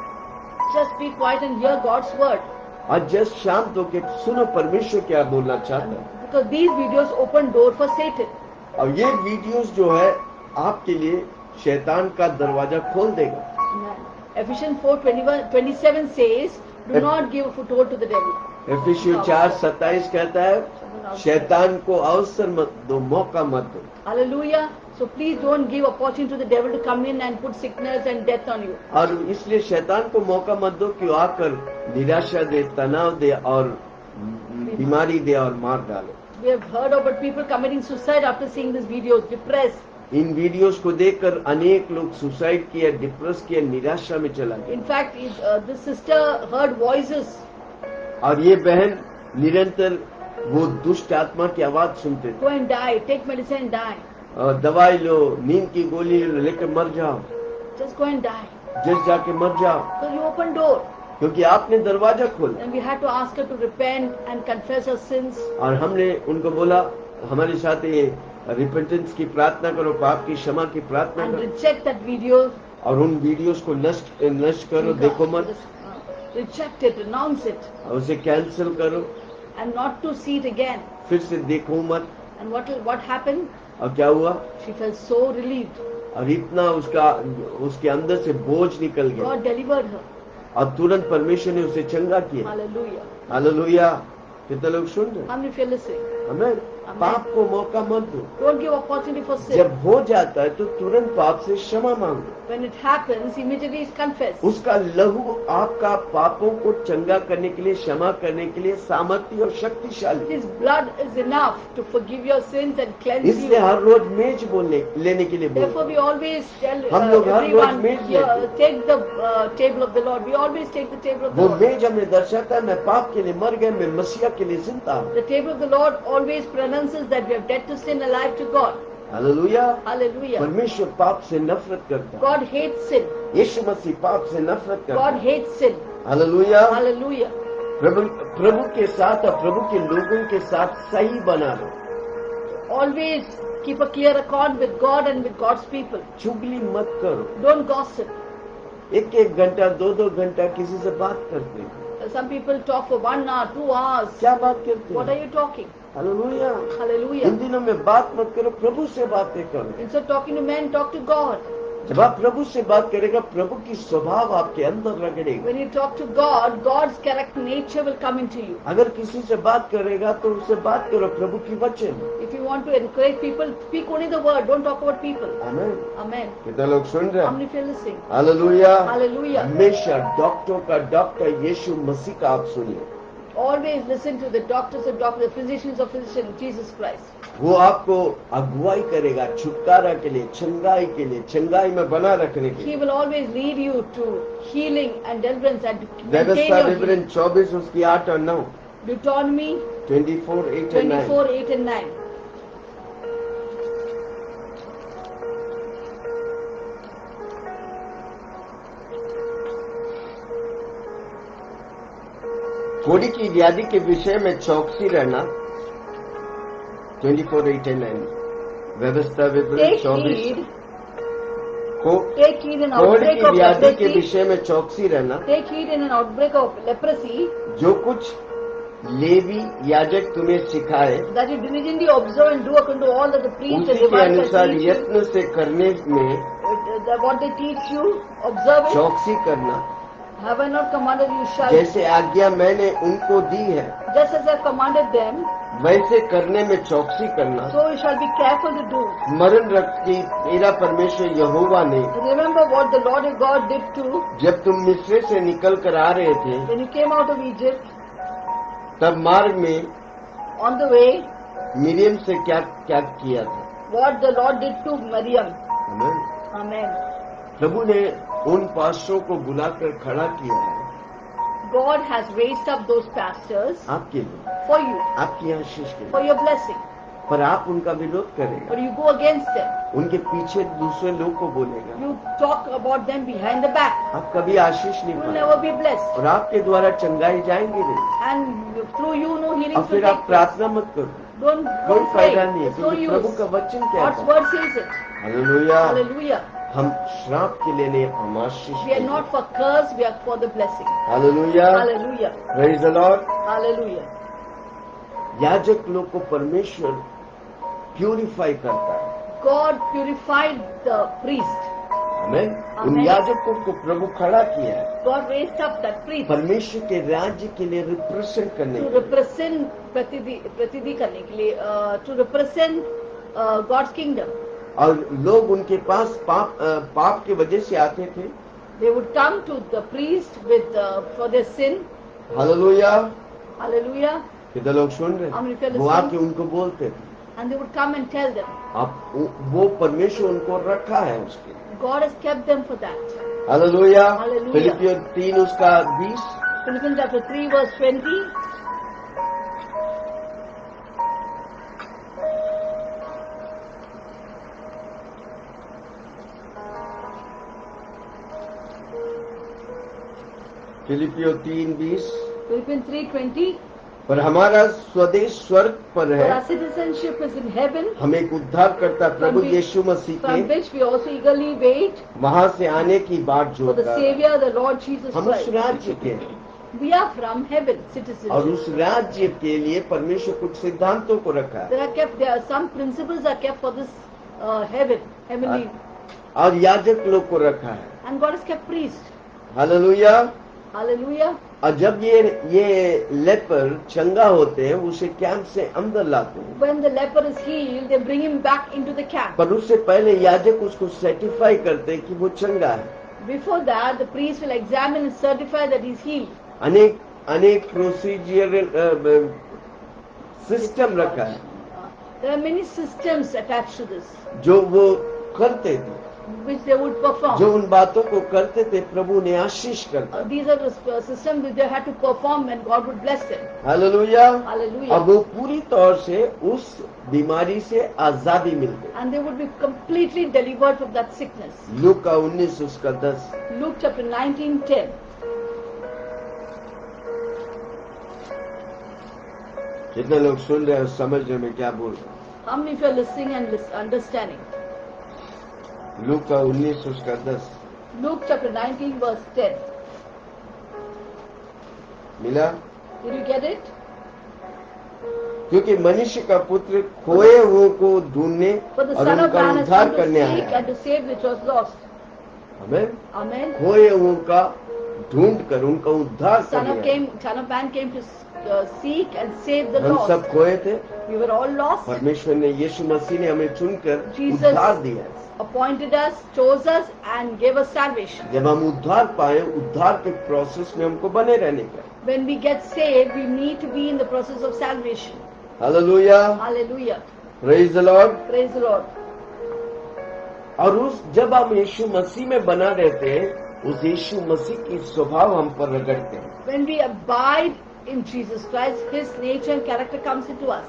Speaker 2: Just be quiet and hear God's word.
Speaker 1: आज जस्ट शांत होकर सुनो परमेश्वर क्या बोलना चाहता है।
Speaker 2: Because these videos open door for Satan.
Speaker 1: और ये वीडियोस जो है आपके लिए शैतान का दरवाजा खोल देगा।
Speaker 2: Ephesians 4:27 says, do not give a foothold to the devil.
Speaker 1: एफिसियों 4:27 कहता है शैतान को अवसर मत दो, मौका मत दो।
Speaker 2: Hallelujah. So please don't give opportunity to the devil to come in and put sickness and death on you.
Speaker 1: और इसलिए शैतान को मौका मत दो कि वो आकर निराशा दे, तनाव दे और बीमारी दे और मार डाले।
Speaker 2: We have heard about people committing suicide after seeing these videos, depressed.
Speaker 1: In videos को देखकर अनेक लोग सुसाइड किया, डिप्रेस किया, निराशा में चला गया।
Speaker 2: In fact, this sister heard voices.
Speaker 1: और ये बहन निरंतर वो दुष्ट आत्मा की आवाज सुनते थे।
Speaker 2: Go and die. Take medicine and die.
Speaker 1: दवाई लो, नींद की गोली लो, लेकर मर जाओ,
Speaker 2: Just go and die.
Speaker 1: Just जाके मर जाओ,
Speaker 2: So you open door.
Speaker 1: क्योंकि आपने दरवाजा खोला।
Speaker 2: And we had to ask her to repent and confess her sins.
Speaker 1: और हमने उनको बोला हमारे साथ ये रिपेंटेंस की प्रार्थना करो, पाप की क्षमा की प्रार्थना
Speaker 2: And
Speaker 1: करो
Speaker 2: reject that video.
Speaker 1: और उन वीडियोस को नष्ट करो, देखो मत,
Speaker 2: Reject it, renounce it.
Speaker 1: और उसे कैंसिल करो,
Speaker 2: And not to see it again.
Speaker 1: फिर से देखो मत।
Speaker 2: And what happened?
Speaker 1: और क्या हुआ?
Speaker 2: She felt so relieved.
Speaker 1: और इतना उसके अंदर से बोझ निकल गया
Speaker 2: God delivered her.
Speaker 1: और तुरंत परमेश्वर ने उसे चंगा किया।
Speaker 2: Hallelujah.
Speaker 1: हालेलुया। कितने लोग सुन रहे हैं?
Speaker 2: How many of you are listening?
Speaker 1: हमें पाप को मौका मत दो।
Speaker 2: Don't give opportunity for sin.
Speaker 1: जब हो जाता है तो तुरंत पाप से क्षमा मांगो।
Speaker 2: When it happens, immediately confess.
Speaker 1: उसका लहू आपका पापों को चंगा करने के लिए, क्षमा करने के लिए सामर्थ्य और शक्तिशाली।
Speaker 2: His blood is enough to forgive your sins and cleanse
Speaker 1: इसलिए
Speaker 2: you.
Speaker 1: हर रोज मेज लेने के लिए
Speaker 2: Therefore,
Speaker 1: बोलते
Speaker 2: we always tell
Speaker 1: हम लोग हर रोज
Speaker 2: everyone,
Speaker 1: मेज लेते
Speaker 2: take the table of the Lord. We always take the table of the
Speaker 1: वो
Speaker 2: Lord.
Speaker 1: मेज हमें दर्शाता है मैं पाप के लिए मर गया, मैं मसीहा के लिए जिंदा हूँ।
Speaker 2: The table of the Lord always pronounces that we have dead to sin, alive to God.
Speaker 1: Hallelujah.
Speaker 2: Hallelujah.
Speaker 1: परमेश्वर पाप से नफरत करता है।
Speaker 2: God hates sin.
Speaker 1: यीशु मसीह पाप से नफरत करता
Speaker 2: God
Speaker 1: है।
Speaker 2: hates sin.
Speaker 1: हालेलुया।
Speaker 2: Hallelujah.
Speaker 1: प्रभु के साथ और प्रभु के लोगों के साथ सही बना लो।
Speaker 2: Always keep a clear accord with God and with God's people.
Speaker 1: चुगली मत करो।
Speaker 2: Don't gossip.
Speaker 1: एक घंटा, दो घंटा किसी से बात करते हैं।
Speaker 2: Some people talk for 1 hour, 2 hours.
Speaker 1: क्या बात करते
Speaker 2: What
Speaker 1: हैं?
Speaker 2: are you talking?
Speaker 1: Hallelujah.
Speaker 2: Hallelujah.
Speaker 1: इन दिनों में बात मत करो, प्रभु से बातें करो।
Speaker 2: Instead of talking to men, talk to God.
Speaker 1: जब आप प्रभु से बात करेगा, प्रभु की स्वभाव आपके अंदर रगड़ेगा।
Speaker 2: When you talk to God, God's character nature will come into you.
Speaker 1: अगर किसी से बात करेगा तो उससे बात करो प्रभु की वचन।
Speaker 2: If you want to encourage people, speak only the word. Don't talk about people.
Speaker 1: आमीन।
Speaker 2: Amen.
Speaker 1: कितने लोग सुन रहे
Speaker 2: How
Speaker 1: हैं?
Speaker 2: many of you are listening?
Speaker 1: Hallelujah.
Speaker 2: Hallelujah.
Speaker 1: हमेशा डॉक्टरों का डॉक्टर यीशु मसीह का आप सुनिए।
Speaker 2: Always listen to the doctors of doctors, the physicians of physicians, Jesus Christ.
Speaker 1: वो आपको अगुवाई करेगा छुटकारा के लिए, चंगाई के लिए, चंगाई में बना रखने के
Speaker 2: He
Speaker 1: लिए।
Speaker 2: will always lead you to healing and deliverance and to maintain
Speaker 1: व्यवस्था
Speaker 2: your
Speaker 1: विवरण
Speaker 2: healing.
Speaker 1: 24 उसकी 8 और 9,
Speaker 2: Deuteronomy
Speaker 1: 24, 8 और 9।
Speaker 2: 24, 8 and 9.
Speaker 1: कोड़ी की व्याधि के विषय में चौकसी रहना। 24, 8 और 9 व्यवस्था विवरण
Speaker 2: Take
Speaker 1: 24
Speaker 2: heed,
Speaker 1: को
Speaker 2: take heed in
Speaker 1: कोड़ी
Speaker 2: outbreak
Speaker 1: की
Speaker 2: of
Speaker 1: व्याधि के
Speaker 2: leprosy.
Speaker 1: विषय में चौकसी रहना।
Speaker 2: Take heed in an outbreak of leprosy,
Speaker 1: जो कुछ लेवी याजक तुम्हें सिखाए
Speaker 2: that you diligently observe and do according to all that the priest and
Speaker 1: उसी के
Speaker 2: Levites
Speaker 1: अनुसार
Speaker 2: teach you.
Speaker 1: यत्न से करने में
Speaker 2: What they teach you, observe it.
Speaker 1: चौकसी करना।
Speaker 2: Have I not commanded you shall?
Speaker 1: जैसे आज्ञा मैंने उनको दी है
Speaker 2: Just as I have commanded them,
Speaker 1: वैसे करने में चौकसी करना।
Speaker 2: so you shall be careful to do.
Speaker 1: स्मरण रख कि तेरा परमेश्वर यहोवा ने
Speaker 2: Remember what the Lord your God did to
Speaker 1: जब तुम मिस्र से निकल कर आ रहे थे
Speaker 2: when you came out of Egypt.
Speaker 1: तब मार्ग में
Speaker 2: On the way,
Speaker 1: मिरियम से क्या क्या किया था?
Speaker 2: what the Lord did to Miriam.
Speaker 1: आमीन।
Speaker 2: Amen.
Speaker 1: प्रभु ने उन पास्टरों को बुलाकर खड़ा किया है
Speaker 2: God has raised up those pastors
Speaker 1: आपके लिए,
Speaker 2: for you,
Speaker 1: आपकी आशीष के
Speaker 2: for
Speaker 1: लिए,
Speaker 2: your blessing.
Speaker 1: पर आप उनका विरोध करेगा,
Speaker 2: But you go against them.
Speaker 1: उनके पीछे दूसरे लोग को बोलेगा,
Speaker 2: You talk about them behind the back.
Speaker 1: आप कभी आशीष नहीं
Speaker 2: You will
Speaker 1: पाएंगे
Speaker 2: never be blessed.
Speaker 1: और आपके द्वारा चंगाई जाएंगे नहीं।
Speaker 2: And through you, no
Speaker 1: और
Speaker 2: healings will
Speaker 1: फिर
Speaker 2: take
Speaker 1: आप
Speaker 2: place.
Speaker 1: प्रार्थना मत करो,
Speaker 2: Don't
Speaker 1: कोई
Speaker 2: pray.
Speaker 1: फायदा नहीं है,
Speaker 2: It's no
Speaker 1: क्योंकि प्रभु
Speaker 2: use.
Speaker 1: का वचन क्या
Speaker 2: God's
Speaker 1: है?
Speaker 2: word says it.
Speaker 1: Hallelujah.
Speaker 2: Hallelujah.
Speaker 1: हम श्राप के लिए नहीं, हम आशीष
Speaker 2: We
Speaker 1: के
Speaker 2: are
Speaker 1: लिए।
Speaker 2: not for curse, we are for the blessing.
Speaker 1: Hallelujah.
Speaker 2: Hallelujah.
Speaker 1: Praise the Lord.
Speaker 2: Hallelujah.
Speaker 1: याजक लोग को परमेश्वर प्यूरिफाई करता है,
Speaker 2: God purified the priest.
Speaker 1: हमें उन
Speaker 2: Amen.
Speaker 1: याजकों को प्रभु खड़ा किया है
Speaker 2: God raised up that priest
Speaker 1: परमेश्वर के राज्य के लिए रिप्रेजेंट करने
Speaker 2: to
Speaker 1: के लिए।
Speaker 2: represent pratidhi करने के लिए, to represent God's kingdom.
Speaker 1: और लोग उनके पास पाप की वजह से आते थे।
Speaker 2: They would come to the priest with for their sin.
Speaker 1: Hallelujah.
Speaker 2: Hallelujah.
Speaker 1: कितने लोग सुन रहे
Speaker 2: How many
Speaker 1: हैं?
Speaker 2: fellows
Speaker 1: वो
Speaker 2: sing?
Speaker 1: आके उनको बोलते थे,
Speaker 2: And they would come and tell them.
Speaker 1: आप वो परमेश्वर उनको रखा है उसके लिए।
Speaker 2: God has kept them for that.
Speaker 1: Hallelujah.
Speaker 2: Hallelujah.
Speaker 1: फिलिपियों 3 उसका 20।
Speaker 2: Philippians chapter 3 verse 20.
Speaker 1: फिलिपियों 3:20।
Speaker 2: Philippians 3:20.
Speaker 1: पर हमारा स्वदेश स्वर्ग पर
Speaker 2: For
Speaker 1: है,
Speaker 2: our citizenship is in heaven,
Speaker 1: हम एक उद्धार करता प्रभु
Speaker 2: From
Speaker 1: यीशु मसीह
Speaker 2: from
Speaker 1: के
Speaker 2: which we also eagerly wait
Speaker 1: वहां से आने की बाट
Speaker 2: for the
Speaker 1: जोड़ता है।
Speaker 2: Savior, the Lord Jesus
Speaker 1: हम उस
Speaker 2: Christ.
Speaker 1: राज्य के हैं
Speaker 2: We are from heaven,
Speaker 1: और
Speaker 2: citizenship.
Speaker 1: उस राज्य के लिए परमेश्वर कुछ सिद्धांतों को रखा है
Speaker 2: There are some principles are kept for this heaven, heavenly,
Speaker 1: और याजक लोग को रखा है।
Speaker 2: and God has kept priest.
Speaker 1: Hallelujah.
Speaker 2: Hallelujah.
Speaker 1: और जब ये लेपर चंगा होते हैं उसे कैंप से अंदर लाते हैं,
Speaker 2: When the leper is healed, they bring him back into the camp.
Speaker 1: पर उससे पहले याजक उसको सर्टिफाई करते हैं कि वो चंगा है।
Speaker 2: Before that, the priest will examine and certify that he is healed.
Speaker 1: अनेक प्रोसीजरल सिस्टम रखा है
Speaker 2: There are many systems attached to this,
Speaker 1: जो वो करते थे,
Speaker 2: which they would perform.
Speaker 1: जो उन बातों को करते थे प्रभु ने आशीष करता।
Speaker 2: These are the systems which they had to perform and God would bless them.
Speaker 1: Hallelujah.
Speaker 2: Hallelujah.
Speaker 1: अब वो पूरी तौर से उस बीमारी से आजादी मिलती।
Speaker 2: And they would be completely delivered from that sickness.
Speaker 1: लूका 19 उसका 10।
Speaker 2: Luke chapter 19:10.
Speaker 1: कितने लोग सुन रहे हैं, समझ रहे मैं क्या बोल रहा
Speaker 2: How many of you are listening and understanding?
Speaker 1: हूँ? लूका 19 उसका 10
Speaker 2: Luke chapter 19 verse 10.
Speaker 1: मिला?
Speaker 2: Did you get it?
Speaker 1: क्योंकि मनुष्य का पुत्र खोए हुए को ढूंढने
Speaker 2: For the
Speaker 1: और
Speaker 2: Son of
Speaker 1: उनका
Speaker 2: Man has
Speaker 1: उद्धार
Speaker 2: come to
Speaker 1: करने
Speaker 2: seek
Speaker 1: आया।
Speaker 2: and to save which was lost.
Speaker 1: हमें
Speaker 2: Amen.
Speaker 1: खोए हुए का ढूंढ कर उनका उद्धार
Speaker 2: Son
Speaker 1: करने आया।
Speaker 2: of Man came to seek and save the
Speaker 1: हम सब
Speaker 2: lost.
Speaker 1: खोए थे,
Speaker 2: We were all lost.
Speaker 1: परमेश्वर ने यीशु मसीह ने हमें चुनकर
Speaker 2: Jesus
Speaker 1: उद्धार दिया।
Speaker 2: appointed us, chose us, and gave us salvation.
Speaker 1: जब हम उद्धार पाए, उद्धार के प्रोसेस में हमको बने रहने का।
Speaker 2: When we get saved, we need to be in the process of salvation.
Speaker 1: Hallelujah.
Speaker 2: Hallelujah.
Speaker 1: Praise the Lord.
Speaker 2: Praise the Lord.
Speaker 1: और जब हम यीशु मसीह में बना रहते हैं, उस यीशु मसीह की स्वभाव हम पर रगड़ते हैं।
Speaker 2: When we abide in Jesus Christ, His nature and character comes into us.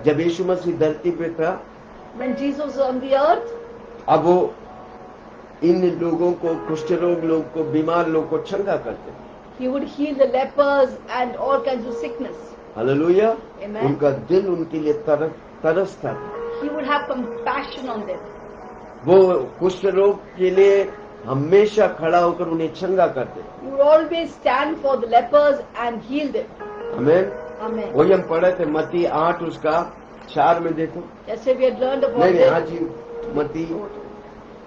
Speaker 1: जब यीशु मसीह धरती पे था,
Speaker 2: When Jesus was on the earth,
Speaker 1: अब वो इन लोगों को, कुष्ठ रोग लोग को, बीमार लोग को चंगा करते हैं।
Speaker 2: He would heal the lepers and all kinds of sickness.
Speaker 1: Hallelujah.
Speaker 2: Amen.
Speaker 1: उनका दिल उनके लिए तरसता था।
Speaker 2: He would have compassion on them.
Speaker 1: वो कुष्ठ रोग के लिए हमेशा खड़ा होकर उन्हें चंगा करते।
Speaker 2: He would always stand for the lepers and heal them.
Speaker 1: आमीन।
Speaker 2: Amen.
Speaker 1: वही हम पढ़े थे मत्ती 8 उसका 4 में देखो।
Speaker 2: Yesterday we had learned about
Speaker 1: नहीं,
Speaker 2: this.
Speaker 1: हाँ जी, मत्ती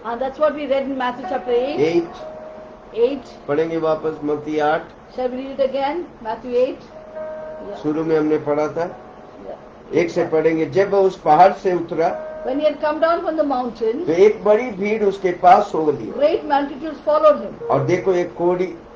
Speaker 2: And that's what we read in Matthew chapter 8.
Speaker 1: 8 पढ़ेंगे वापस मत्ती 8।
Speaker 2: Shall we read it again? Matthew 8. Yeah.
Speaker 1: शुरू में हमने पढ़ा था,
Speaker 2: Yeah.
Speaker 1: 1 से पढ़ेंगे। जब वह उस पहाड़ से उतरा
Speaker 2: When he had come down from the mountain,
Speaker 1: तो एक बड़ी भीड़ उसके पास हो गई,
Speaker 2: great multitudes followed him.
Speaker 1: और देखो एक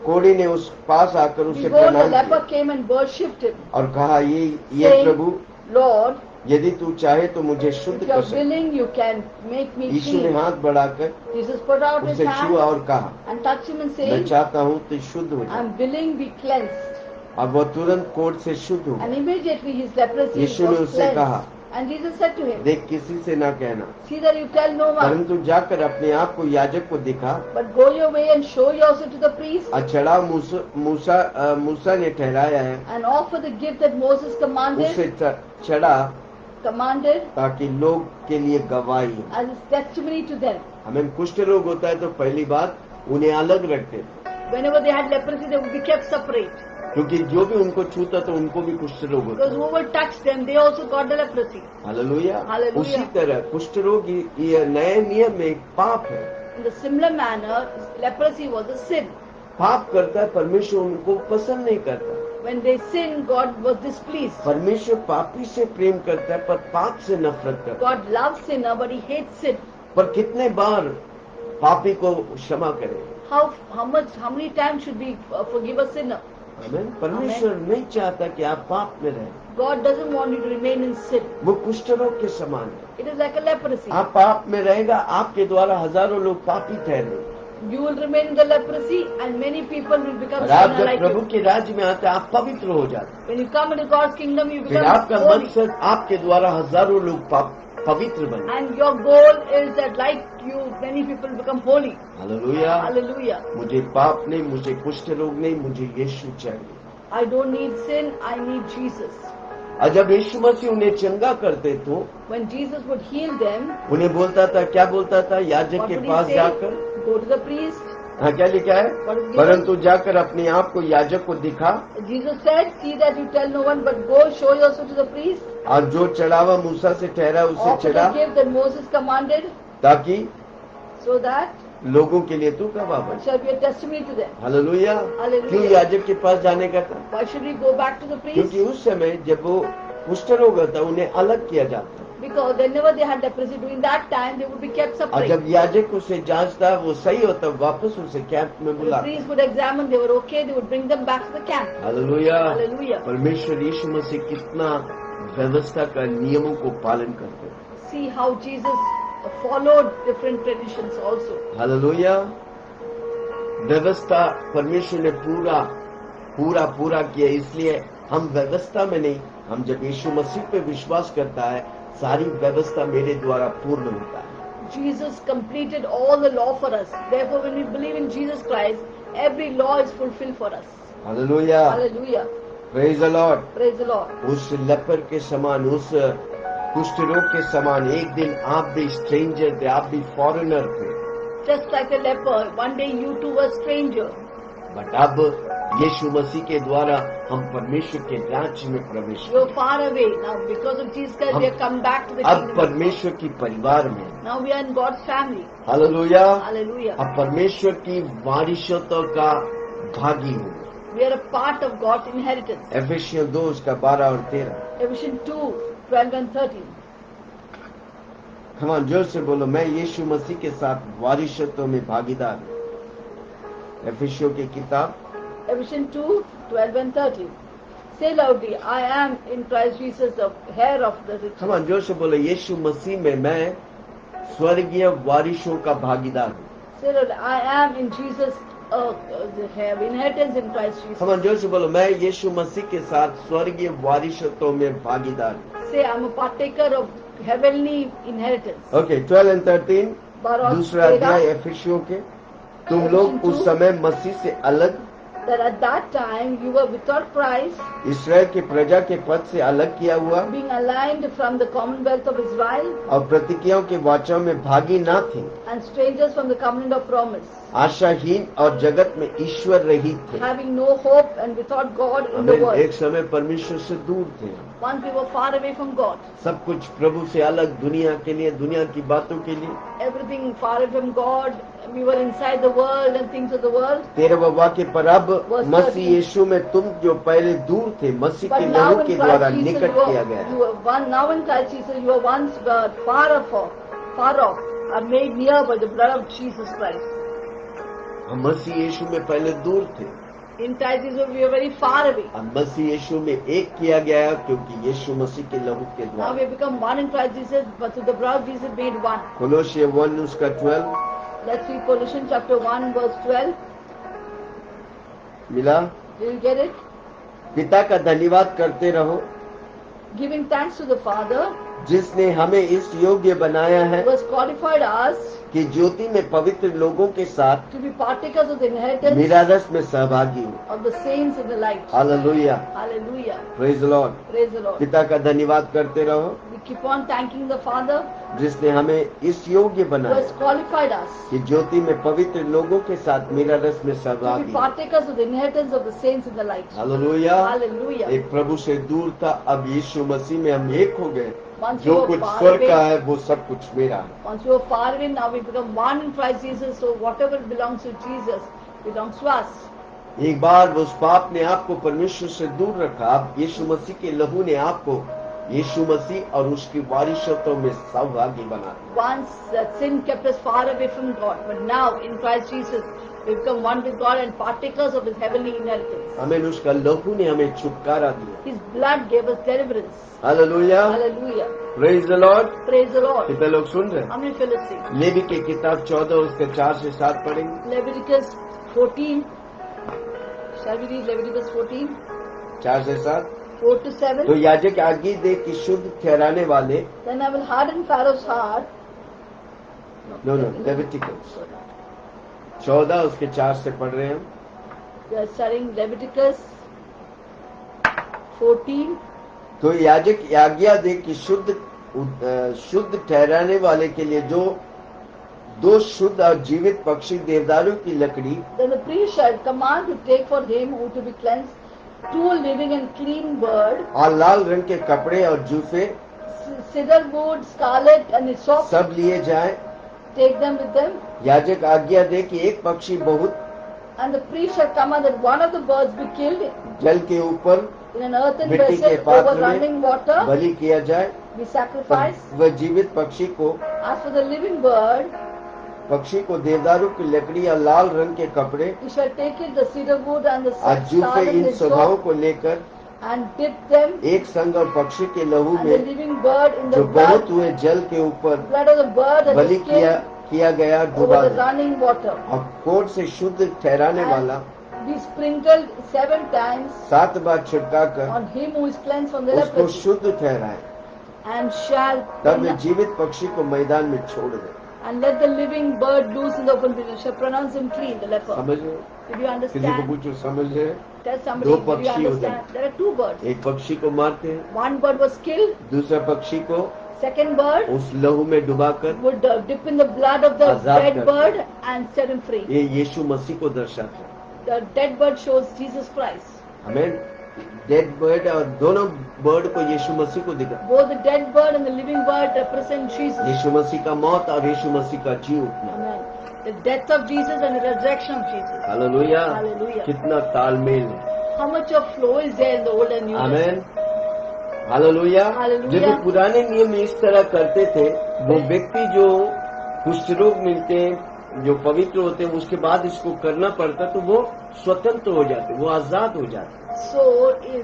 Speaker 1: कोढ़ी ने उस पास आकर उसे
Speaker 2: Behold, the
Speaker 1: प्रणाम
Speaker 2: leper
Speaker 1: किया
Speaker 2: came and worshipped him,
Speaker 1: और कहा, ये
Speaker 2: saying,
Speaker 1: प्रभु,
Speaker 2: Lord,
Speaker 1: यदि तू चाहे तो मुझे शुद्ध
Speaker 2: if you
Speaker 1: कर
Speaker 2: are
Speaker 1: सकता।
Speaker 2: willing, you can make me
Speaker 1: यीशु ने
Speaker 2: clean.
Speaker 1: हाथ बढ़ाकर
Speaker 2: Jesus put out his
Speaker 1: उसे
Speaker 2: hand
Speaker 1: छुआ और कहा,
Speaker 2: and touched him and
Speaker 1: मैं
Speaker 2: saying,
Speaker 1: चाहता हूँ तू शुद्ध हो जाए।
Speaker 2: I'm willing, be cleansed.
Speaker 1: अब वह तुरंत कोढ़ से शुद्ध हो
Speaker 2: And
Speaker 1: गया।
Speaker 2: immediately his leprosy
Speaker 1: यीशु ने
Speaker 2: was
Speaker 1: उससे
Speaker 2: cleansed.
Speaker 1: कहा,
Speaker 2: And Jesus said to him,
Speaker 1: देख, किसी से ना कहना,
Speaker 2: see that you tell no one,
Speaker 1: परंतु जाकर अपने आप को याजक को दिखा।
Speaker 2: but go your way and show yourself to the priest
Speaker 1: अचड़ा मूसा ने ठहराया है,
Speaker 2: and offer the gift that Moses
Speaker 1: उसे
Speaker 2: commanded
Speaker 1: ताकि लोग के लिए गवाही हो।
Speaker 2: as his testimony to them.
Speaker 1: हमें कुष्ठ रोग होता है तो पहली बात उन्हें अलग रखते थे,
Speaker 2: Whenever they had leprosy, they would be kept separate.
Speaker 1: क्योंकि जो भी उनको छूता तो उनको भी कुष्ठ रोग होता
Speaker 2: Because
Speaker 1: है।
Speaker 2: whoever touched them, they also got the leprosy.
Speaker 1: Hallelujah.
Speaker 2: Hallelujah.
Speaker 1: उसी तरह कुष्ठ रोग ये नए नियम में एक पाप है।
Speaker 2: In the similar manner, leprosy was a sin.
Speaker 1: पाप करता है, परमेश्वर उनको पसंद नहीं करता।
Speaker 2: When they sinned, God was displeased.
Speaker 1: परमेश्वर पापी से प्रेम करता है पर पाप से नफरत करता है।
Speaker 2: God loves sinner, but He hates sin.
Speaker 1: पर कितने बार पापी को क्षमा करें?
Speaker 2: How many times should we forgive a sinner?
Speaker 1: आमीन। परमेश्वर नहीं चाहता कि आप पाप में रहें।
Speaker 2: God doesn't want you to remain in sin.
Speaker 1: वो कुष्ठ रोग के समान है।
Speaker 2: It is like a leprosy.
Speaker 1: आप पाप में रहेगा, आपके द्वारा हजारों लोग पापी ठहरे।
Speaker 2: You will remain in the leprosy, and many people will become
Speaker 1: और आप
Speaker 2: sinner
Speaker 1: जब
Speaker 2: like
Speaker 1: प्रभु
Speaker 2: you.
Speaker 1: के राज्य में आते हैं, आप पवित्र हो जाते हैं।
Speaker 2: When you come into God's kingdom, you
Speaker 1: फिर
Speaker 2: become
Speaker 1: आपका
Speaker 2: holy.
Speaker 1: मकसद आपके द्वारा हजारों लोग पवित्र बने।
Speaker 2: And your goal is that like you, many people become holy.
Speaker 1: Hallelujah.
Speaker 2: Hallelujah.
Speaker 1: मुझे पाप नहीं, मुझे कुष्ठ रोग नहीं, मुझे यीशु चाहिए।
Speaker 2: I don't need sin, I need Jesus.
Speaker 1: और जब यीशु मसीह उन्हें चंगा करते तो
Speaker 2: When Jesus would heal them,
Speaker 1: उन्हें बोलता था, क्या बोलता था? याजक
Speaker 2: what
Speaker 1: के
Speaker 2: would
Speaker 1: पास
Speaker 2: He say?
Speaker 1: जाकर,
Speaker 2: Go to the priest.
Speaker 1: हाँ, क्या लिखा है?
Speaker 2: What is given?
Speaker 1: परंतु जाकर अपने आप को याजक को दिखा,
Speaker 2: Jesus said, see that you tell no one, but go show yourself to the priest.
Speaker 1: और जो चढ़ावा मूसा से ठहरा उसे
Speaker 2: Offer
Speaker 1: चढ़ा,
Speaker 2: the gift that Moses commanded,
Speaker 1: ताकि
Speaker 2: so that
Speaker 1: लोगों के लिए तू गवाह बन।
Speaker 2: it shall be a testimony to them.
Speaker 1: Hallelujah.
Speaker 2: Hallelujah.
Speaker 1: क्यों याजक के पास जाने का था?
Speaker 2: Why should we go back to the priest?
Speaker 1: क्योंकि उस समय जब वो कुष्ठ रोग होता उन्हें अलग किया जाता,
Speaker 2: Because whenever they had leprosy, during that time they would be kept
Speaker 1: और
Speaker 2: separate.
Speaker 1: जब याजक उसे जांचता वो सही होता, वापस उसे कैंप में
Speaker 2: The
Speaker 1: बुलाता।
Speaker 2: priest would examine, they were okay, they would bring them back to the camp.
Speaker 1: Hallelujah.
Speaker 2: Hallelujah.
Speaker 1: परमेश्वर यीशु मसीह कितना व्यवस्था का नियमों को पालन करते हैं।
Speaker 2: See how Jesus followed different traditions also.
Speaker 1: Hallelujah. व्यवस्था परमेश्वर ने पूरा किया, इसलिए हम व्यवस्था में नहीं, हम जब यीशु मसीह पे विश्वास करता है, सारी व्यवस्था मेरे द्वारा पूर्ण होता है।
Speaker 2: Jesus completed all the law for us. Therefore, when we believe in Jesus Christ, every law is fulfilled for us.
Speaker 1: Hallelujah.
Speaker 2: Hallelujah.
Speaker 1: Praise the Lord.
Speaker 2: Praise the Lord.
Speaker 1: उस लेपर के समान, उस कुष्ठ रोग के समान, एक दिन आप भी स्ट्रेंजर थे, आप भी फॉरेनर थे,
Speaker 2: Just like a leper, one day you too were stranger.
Speaker 1: But अब यीशु मसीह के द्वारा हम परमेश्वर के राज्य में प्रवेश
Speaker 2: You're
Speaker 1: किए।
Speaker 2: far away. Now, because of Jesus Christ, we have come back to the
Speaker 1: अब
Speaker 2: kingdom.
Speaker 1: परमेश्वर की परिवार में,
Speaker 2: Now we are in God's family.
Speaker 1: Hallelujah,
Speaker 2: Hallelujah.
Speaker 1: अब परमेश्वर की वारिसत्व का भागी हूँ।
Speaker 2: We are a part of God's inheritance.
Speaker 1: एफेसियों 2 उसका 12 और 13।
Speaker 2: Ephesians 2, 12 and 13.
Speaker 1: हम जोर से बोलो, मैं यीशु मसीह के साथ वारिसत्व में भागीदार हूँ। एफेसियों की किताब
Speaker 2: Ephesians 2, 12 and 13. Say loudly, I am in Christ Jesus, the heir of the rich.
Speaker 1: हम जोर से बोलो, यीशु मसीह में मैं स्वर्गीय वारिसों का भागीदार हूँ।
Speaker 2: Say loudly, I am in Jesus, have inheritance in Christ Jesus.
Speaker 1: हम जोर से बोलो, मैं यीशु मसीह के साथ स्वर्गीय वारिसत्व में भागीदार हूँ।
Speaker 2: Say, I'm a partaker of heavenly inheritance.
Speaker 1: Okay, 12 and 13
Speaker 2: 12
Speaker 1: दूसरा अध्याय एफेसियों के। तुम लोग उस समय मसीह से अलग,
Speaker 2: That at that time you were without Christ,
Speaker 1: Israel की प्रजा के पद से अलग किया हुआ
Speaker 2: being aligned from the commonwealth of Israel,
Speaker 1: और प्रतिज्ञाओं के वाचा में भागी ना थे,
Speaker 2: and strangers from the covenant of promise,
Speaker 1: आशाहीन और जगत में ईश्वर रहित थे।
Speaker 2: having no hope and without God in the
Speaker 1: हमें
Speaker 2: world.
Speaker 1: एक समय परमेश्वर से दूर थे,
Speaker 2: Once we were far away from God,
Speaker 1: सब कुछ प्रभु से अलग, दुनिया के लिए, दुनिया की बातों के लिए।
Speaker 2: everything far away from God. We were inside the world and things of the world.
Speaker 1: 13वां वाक्य, पर अब मसीह यीशु में तुम जो पहले दूर थे, मसीह के
Speaker 2: But now
Speaker 1: लहू
Speaker 2: in
Speaker 1: के द्वारा
Speaker 2: Christ Jesus,
Speaker 1: निकट किया गया है।
Speaker 2: you were one. Now in Christ Jesus, you were once far off, are made near by the blood of Jesus Christ.
Speaker 1: हम मसीह यीशु में पहले दूर थे,
Speaker 2: In Christ Jesus we are very far away.
Speaker 1: अब मसीह यीशु में एक किया गया क्योंकि यीशु मसीह के लहू के
Speaker 2: Now
Speaker 1: द्वारा।
Speaker 2: we have become one in Christ Jesus, but through the blood of Jesus made one.
Speaker 1: कोलोसिय 1 उसका 12
Speaker 2: Let's read Colossians chapter 1 verse 12.
Speaker 1: मिला।
Speaker 2: Did you get it?
Speaker 1: पिता का धन्यवाद करते रहो
Speaker 2: Giving thanks to the Father
Speaker 1: जिसने हमें इस योग्य बनाया है
Speaker 2: who has qualified us
Speaker 1: कि ज्योति में पवित्र लोगों के साथ
Speaker 2: to be partakers of the inheritance
Speaker 1: मीरादस में सहभागी हो।
Speaker 2: of the saints in the light.
Speaker 1: Hallelujah,
Speaker 2: Hallelujah.
Speaker 1: Praise the Lord.
Speaker 2: Praise the Lord.
Speaker 1: पिता का धन्यवाद करते रहो
Speaker 2: We keep on thanking the Father
Speaker 1: जिसने हमें इस योग्य
Speaker 2: who
Speaker 1: बनाया
Speaker 2: has qualified us
Speaker 1: कि ज्योति में पवित्र लोगों के साथ मीरादस में
Speaker 2: to be
Speaker 1: सहभागी हो।
Speaker 2: partakers of the inheritance of the saints in the light.
Speaker 1: Hallelujah.
Speaker 2: Hallelujah.
Speaker 1: एक प्रभु से दूर था, अब यीशु मसीह में हम एक हो गए।
Speaker 2: Once
Speaker 1: जो
Speaker 2: you were
Speaker 1: कुछ
Speaker 2: far
Speaker 1: स्वर्ग का
Speaker 2: away,
Speaker 1: है वो सब कुछ मेरा है।
Speaker 2: once we were far away, now we become one in Christ Jesus. So whatever belongs to Jesus belongs to us.
Speaker 1: एक बार उस पाप ने आपको परमेश्वर से दूर रखा, अब यीशु मसीह के लहू ने आपको यीशु मसीह और उसकी वारिसत्व में सहभागी बना दिया।
Speaker 2: Once that sin kept us far away from God, but now in Christ Jesus we become one with God and partakers of His heavenly inheritance.
Speaker 1: हमें उसका लहू ने हमें छुटकारा दिया।
Speaker 2: His blood gave us deliverance.
Speaker 1: Hallelujah,
Speaker 2: Hallelujah.
Speaker 1: Praise the Lord.
Speaker 2: Praise the Lord.
Speaker 1: कितने लोग सुन रहे हैं?
Speaker 2: How many Philistines?
Speaker 1: लेवी की किताब 14 उसके 4 से 7 पढ़ेंगे।
Speaker 2: Leviticus 14. Shall we read Leviticus 14?
Speaker 1: 4 से 7।
Speaker 2: 4 to 7.
Speaker 1: तो याजक आज्ञा दे कि शुद्ध ठहराने वाले
Speaker 2: Then I will harden Pharaoh's heart.
Speaker 1: No Leviticus 14 उसके 4 से पढ़ रहे हैं हम।
Speaker 2: We are studying Leviticus 14.
Speaker 1: तो याजक आज्ञा दे कि शुद्ध ठहराने वाले के लिए जो दो शुद्ध और जीवित पक्षी देवदारू की लकड़ी
Speaker 2: Then the priest shall command to take for him who to be cleansed 2 living and clean bird,
Speaker 1: और लाल रंग के कपड़े और जूफे
Speaker 2: cedar wood, scarlet and hyssop.
Speaker 1: सब लिए जाए।
Speaker 2: Take them with them.
Speaker 1: याजक आज्ञा दे कि एक पक्षी बहुत
Speaker 2: And the priest shall command that one of the birds be killed
Speaker 1: जल के ऊपर
Speaker 2: in an earthen
Speaker 1: मिट्टी के
Speaker 2: vessel
Speaker 1: पात्र
Speaker 2: over running
Speaker 1: में
Speaker 2: water,
Speaker 1: बलि किया जाए।
Speaker 2: be sacrificed.
Speaker 1: वह जीवित पक्षी को
Speaker 2: As for the living bird,
Speaker 1: देवदारू की लकड़ी और लाल रंग के कपड़े
Speaker 2: you shall take it, the cedar wood and the
Speaker 1: और जूफे
Speaker 2: scarlet
Speaker 1: इन
Speaker 2: hyssop,
Speaker 1: स्वभावों को लेकर
Speaker 2: and dip them
Speaker 1: एक संग और पक्षी के लहू
Speaker 2: and the
Speaker 1: में
Speaker 2: living bird in the
Speaker 1: जो बहुत
Speaker 2: blood,
Speaker 1: हुए जल के ऊपर
Speaker 2: blood of the bird that
Speaker 1: Bali
Speaker 2: is killed
Speaker 1: किया गया डुबा
Speaker 2: over the
Speaker 1: they.
Speaker 2: running water,
Speaker 1: और कोट से शुद्ध ठहराने वाला
Speaker 2: and be sprinkled 7 times
Speaker 1: 7 बार छिड़का कर
Speaker 2: on him who is cleansed from the
Speaker 1: उसको
Speaker 2: leprosy,
Speaker 1: शुद्ध ठहराए,
Speaker 2: and shall
Speaker 1: तब वे जीवित पक्षी को मैदान में छोड़ दे।
Speaker 2: and let the living bird loose in the open field, shall pronounce him clean, the leper.
Speaker 1: समझ रहे?
Speaker 2: Did you
Speaker 1: किसी को
Speaker 2: understand?
Speaker 1: पूछो समझ रहे?
Speaker 2: Tell somebody,
Speaker 1: दो
Speaker 2: did you
Speaker 1: पक्षी होते
Speaker 2: understand?
Speaker 1: हैं।
Speaker 2: There are 2 birds.
Speaker 1: एक पक्षी को मारते हैं,
Speaker 2: One bird was killed,
Speaker 1: दूसरा पक्षी को
Speaker 2: second bird
Speaker 1: उस लहू में डुबाकर
Speaker 2: would dip in the blood of the
Speaker 1: Azad
Speaker 2: dead
Speaker 1: करते
Speaker 2: bird and set him free.
Speaker 1: ये यीशु मसीह को दर्शाता है।
Speaker 2: The dead bird shows Jesus Christ.
Speaker 1: हमें डेड बर्ड और दोनों बर्ड को यीशु मसीह को दिखा।
Speaker 2: Both the dead bird and the living bird represent Jesus.
Speaker 1: यीशु मसीह का मौत और यीशु मसीह का जी उठना।
Speaker 2: Amen. The death of Jesus and the resurrection of Jesus.
Speaker 1: Hallelujah,
Speaker 2: Hallelujah.
Speaker 1: कितना तालमेल है।
Speaker 2: How much of flow is there in the Old and New
Speaker 1: amen,
Speaker 2: Testament?
Speaker 1: Hallelujah.
Speaker 2: Hallelujah.
Speaker 1: जब पुराने नियम में इस तरह करते थे, वो व्यक्ति जो कुष्ठ रोग मिलते हैं, जो पवित्र होते हैं, उसके बाद इसको करना पड़ता तो वो स्वतंत्र हो जाते, वो आजाद हो जाते।
Speaker 2: So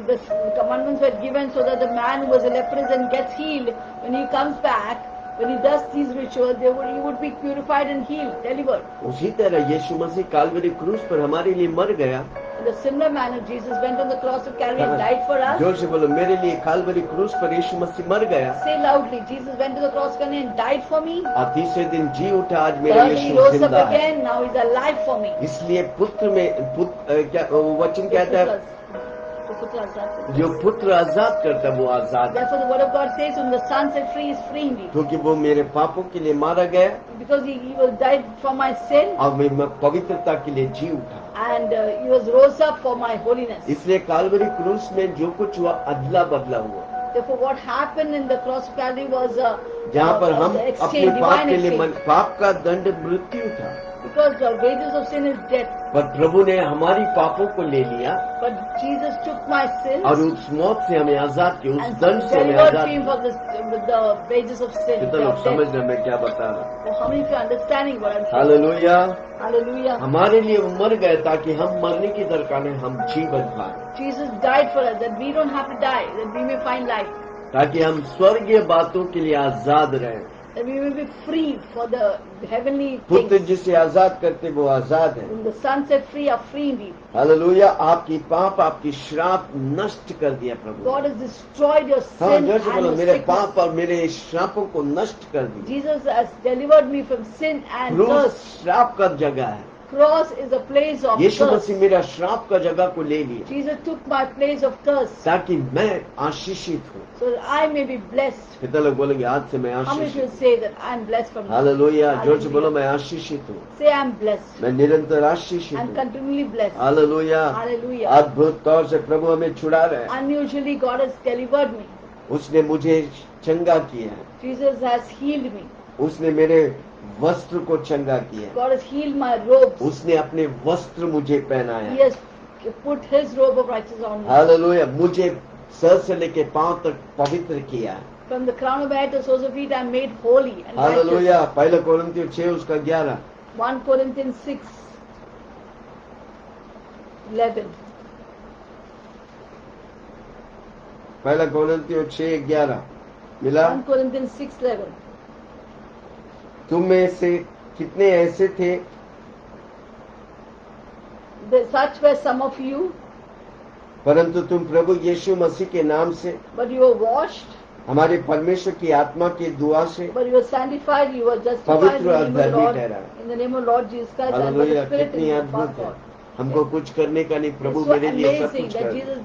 Speaker 2: the commandments were given so that the man who was a leper and gets healed, when he comes back, when he does these rituals, he would be purified and healed, delivered.
Speaker 1: उसी तरह यीशु मसीह कालवरी क्रूस पर हमारे लिए मर गया।
Speaker 2: In the similar manner, Jesus went on the cross of Calvary and died for us.
Speaker 1: जोर से बोलो, मेरे लिए कालवरी क्रूस पर यीशु मसीह मर गया
Speaker 2: Say loudly, Jesus went to the cross of Calvary and died for me.
Speaker 1: और तीसरे दिन जी उठा, आज मेरे
Speaker 2: Thirdly, he
Speaker 1: Yeshu
Speaker 2: rose up
Speaker 1: जिंदा है।
Speaker 2: again, now he's alive for me.
Speaker 1: इसलिए पुत्र में क्या वो वचन कहता है, जो पुत्र आजाद करता है वो आजाद है।
Speaker 2: Therefore, the word of God says, when the Son set free, is free indeed.
Speaker 1: क्योंकि वो मेरे पापों के लिए मारा गया
Speaker 2: Because he was died for my sin
Speaker 1: और मैं पवित्रता के लिए जी उठा।
Speaker 2: and he was rose up for my holiness.
Speaker 1: इसलिए कालवरी क्रूस में जो कुछ हुआ अदला बदला हुआ,
Speaker 2: Therefore, what happened in the cross of Calvary was
Speaker 1: जहाँ पर हम
Speaker 2: the
Speaker 1: अपने
Speaker 2: exchange,
Speaker 1: पाप
Speaker 2: divine
Speaker 1: के लिए
Speaker 2: exchange.
Speaker 1: पाप का दंड मृत्यु था,
Speaker 2: Because the wages of sin is death.
Speaker 1: पर प्रभु ने हमारी पापों को ले लिया
Speaker 2: But Jesus took my sins
Speaker 1: और उस मौत से हमें आजाद किया, उस
Speaker 2: and
Speaker 1: दंड से हमें
Speaker 2: delivered
Speaker 1: आजाद
Speaker 2: me
Speaker 1: किया।
Speaker 2: from the wages of sin.
Speaker 1: कितने लोग
Speaker 2: of
Speaker 1: समझ
Speaker 2: death.
Speaker 1: रहे हैं मैं क्या बता रहा हूँ?
Speaker 2: So how many of you are understanding what I'm saying?
Speaker 1: Hallelujah.
Speaker 2: Hallelujah.
Speaker 1: हमारे लिए वो मर गए ताकि हम मरने की दरकार नहीं, हम जीवन पाए,
Speaker 2: Jesus died for us that we don't have to die, that we may find life,
Speaker 1: ताकि हम स्वर्गीय बातों के लिए आजाद रहें।
Speaker 2: that we may be free for the heavenly
Speaker 1: पुत्र
Speaker 2: things.
Speaker 1: जिसे आजाद करते वो आजाद है।
Speaker 2: When the Son set free are free indeed.
Speaker 1: Hallelujah. आपकी पाप, आपकी श्राप नष्ट कर दिया प्रभु।
Speaker 2: God has destroyed your
Speaker 1: हाँ,
Speaker 2: sin
Speaker 1: जोर से
Speaker 2: and
Speaker 1: बोलो,
Speaker 2: your
Speaker 1: मेरे
Speaker 2: sickness.
Speaker 1: पाप और मेरे श्रापों को नष्ट कर दिया।
Speaker 2: Jesus has delivered me from sin and
Speaker 1: क्रूस
Speaker 2: curse.
Speaker 1: श्राप का जगह है।
Speaker 2: Cross is a place of
Speaker 1: Yeshu
Speaker 2: curse.
Speaker 1: मसीह मेरा श्राप का जगह को ले लिया
Speaker 2: Jesus took my place of curse
Speaker 1: ताकि मैं आशीषित हूँ।
Speaker 2: so that I may be blessed.
Speaker 1: कितने लोग बोलेंगे आज से मैं
Speaker 2: How many of
Speaker 1: आशीषित
Speaker 2: you
Speaker 1: हूँ?
Speaker 2: say that I'm blessed from now?
Speaker 1: Hallelujah. जोर से बोलो
Speaker 2: Hallelujah.
Speaker 1: मैं आशीषित हूँ,
Speaker 2: Say I'm blessed.
Speaker 1: मैं निरंतर आशीषित
Speaker 2: I'm
Speaker 1: हूँ।
Speaker 2: continually blessed.
Speaker 1: हालेलुया।
Speaker 2: Hallelujah.
Speaker 1: अद्भुत तौर से प्रभु हमें छुड़ा रहे हैं।
Speaker 2: Unusually God has delivered me.
Speaker 1: उसने मुझे चंगा किया है,
Speaker 2: Jesus has healed me.
Speaker 1: उसने मेरे वस्त्र को चंगा किया है,
Speaker 2: God has healed my robes.
Speaker 1: उसने अपने वस्त्र मुझे पहनाया
Speaker 2: He
Speaker 1: है।
Speaker 2: has put His robe of righteousness on me.
Speaker 1: Hallelujah. मुझे सर से लेके पांव तक पवित्र किया है।
Speaker 2: From the crown of my head to the soles of feet, I am made holy and
Speaker 1: hallelujah.
Speaker 2: righteous.
Speaker 1: पहले कोरिन्थियों 6 उसका 11।
Speaker 2: 1 Corinthians 6:11.
Speaker 1: पहला कोरिन्थियों 6:11 मिला।
Speaker 2: 1 Corinthians 6:11.
Speaker 1: तुम में से कितने ऐसे थे
Speaker 2: Such were some of you,
Speaker 1: परंतु तुम प्रभु यीशु मसीह के नाम से,
Speaker 2: but you were washed,
Speaker 1: हमारे परमेश्वर की आत्मा की दुआ से
Speaker 2: but you were sanctified, you were justified in
Speaker 1: पवित्र
Speaker 2: the
Speaker 1: और
Speaker 2: name of the
Speaker 1: धर्मी
Speaker 2: Lord,
Speaker 1: ठहराए।
Speaker 2: in the name of Lord Jesus Christ, and by
Speaker 1: hallelujah.
Speaker 2: the Spirit
Speaker 1: कितनी
Speaker 2: in the
Speaker 1: अद्भुत
Speaker 2: of
Speaker 1: है।
Speaker 2: God.
Speaker 1: हमको कुछ करने का नहीं, प्रभु
Speaker 2: It's so
Speaker 1: मेरे लिए सब
Speaker 2: amazing
Speaker 1: कुछ
Speaker 2: that
Speaker 1: कर
Speaker 2: Jesus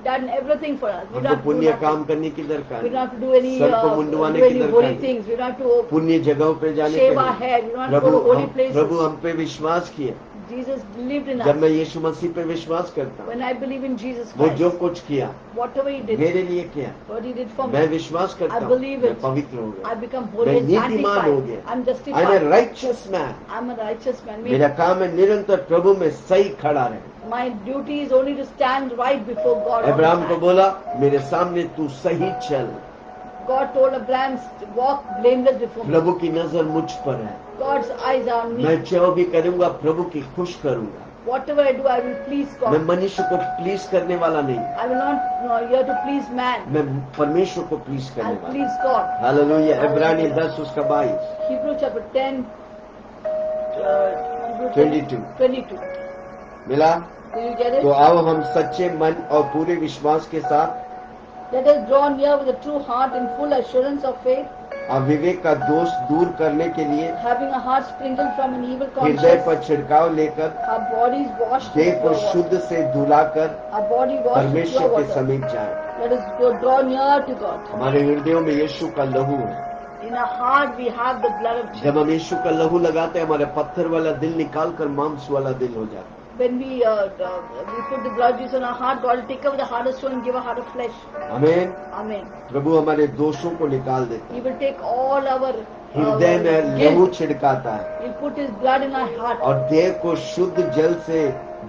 Speaker 2: done everything for us. We don't
Speaker 1: हमको
Speaker 2: have to do
Speaker 1: पुण्य काम
Speaker 2: nothing.
Speaker 1: करने की दरकार
Speaker 2: We don't
Speaker 1: नहीं,
Speaker 2: have to do any,
Speaker 1: sir को मुंडवाने
Speaker 2: do
Speaker 1: की
Speaker 2: any
Speaker 1: दरकार
Speaker 2: holy
Speaker 1: नहीं,
Speaker 2: things. We don't have to
Speaker 1: पुण्य जगहों पे जाने
Speaker 2: shave
Speaker 1: के
Speaker 2: our
Speaker 1: लिए।
Speaker 2: hair. We don't have to go to holy
Speaker 1: Prabhu
Speaker 2: places.
Speaker 1: हम पे विश्वास किया।
Speaker 2: Jesus believed in
Speaker 1: जब मैं
Speaker 2: us.
Speaker 1: यीशु मसीह पे विश्वास करता हूँ,
Speaker 2: When I believe in Jesus
Speaker 1: वो जो
Speaker 2: Christ,
Speaker 1: कुछ किया
Speaker 2: whatever He did,
Speaker 1: मेरे लिए किया,
Speaker 2: what He did for
Speaker 1: मैं
Speaker 2: me,
Speaker 1: विश्वास करता
Speaker 2: I
Speaker 1: हूँ,
Speaker 2: believe
Speaker 1: मैं
Speaker 2: it.
Speaker 1: पवित्र हो
Speaker 2: I
Speaker 1: गया,
Speaker 2: become
Speaker 1: मैं
Speaker 2: holy and
Speaker 1: नीतिमान हो
Speaker 2: sanctified.
Speaker 1: गया।
Speaker 2: I'm
Speaker 1: I'm a
Speaker 2: justified.
Speaker 1: righteous man।
Speaker 2: I'm a righteous man.
Speaker 1: मेरा काम है निरंतर प्रभु में सही खड़ा रहे।
Speaker 2: My duty is only to stand right before God all the
Speaker 1: Abraham को
Speaker 2: time.
Speaker 1: बोला मेरे सामने तू सही चल,
Speaker 2: God told Abraham, walk blameless before me.
Speaker 1: प्रभु की नजर मुझ पर है,
Speaker 2: God's eyes are on
Speaker 1: मैं
Speaker 2: me.
Speaker 1: जो भी करूंगा प्रभु की खुश करूंगा।
Speaker 2: Whatever I do, I will please
Speaker 1: मैं
Speaker 2: God.
Speaker 1: मनुष्य को प्लीज करने वाला नहीं,
Speaker 2: I will not here to please man.
Speaker 1: मैं परमेश्वर को प्लीज करने
Speaker 2: I'll
Speaker 1: वाला।
Speaker 2: please God.
Speaker 1: हालेलुया। इब्रानी 10 उसका 22
Speaker 2: Hebrews chapter 10, Hebrews
Speaker 1: 22
Speaker 2: 22.
Speaker 1: मिला।
Speaker 2: Did you get
Speaker 1: तो
Speaker 2: it?
Speaker 1: आओ हम सच्चे मन और पूरे विश्वास के साथ
Speaker 2: Let us draw near with a true heart in full assurance of faith,
Speaker 1: अविवेक का दोष दूर करने के लिए
Speaker 2: having a heart sprinkled from an evil
Speaker 1: हृदय पर
Speaker 2: conscience,
Speaker 1: छिड़काव लेकर
Speaker 2: our bodies washed with
Speaker 1: देह को
Speaker 2: pure water.
Speaker 1: शुद्ध से धुलाकर
Speaker 2: Our body washed with
Speaker 1: परमेश्वर
Speaker 2: pure
Speaker 1: के
Speaker 2: water.
Speaker 1: समीप जाए।
Speaker 2: Let us go draw near to God.
Speaker 1: हमारे हृदयों में यीशु का लहू है।
Speaker 2: In our heart we have the blood of
Speaker 1: जब
Speaker 2: Jesus.
Speaker 1: हम यीशु का लहू लगाते हैं, हमारे पत्थर वाला दिल निकाल कर मांस वाला दिल हो जाता है।
Speaker 2: When we put the blood juice on our heart, God will take away the heart of stone and give a heart of flesh.
Speaker 1: आमीन।
Speaker 2: Amen.
Speaker 1: प्रभु हमारे दोषों को निकाल देता
Speaker 2: He
Speaker 1: है,
Speaker 2: will take all our
Speaker 1: हृदय में लहू
Speaker 2: guilt.
Speaker 1: छिड़काता है
Speaker 2: He'll put His blood in our heart.
Speaker 1: और देह को शुद्ध जल से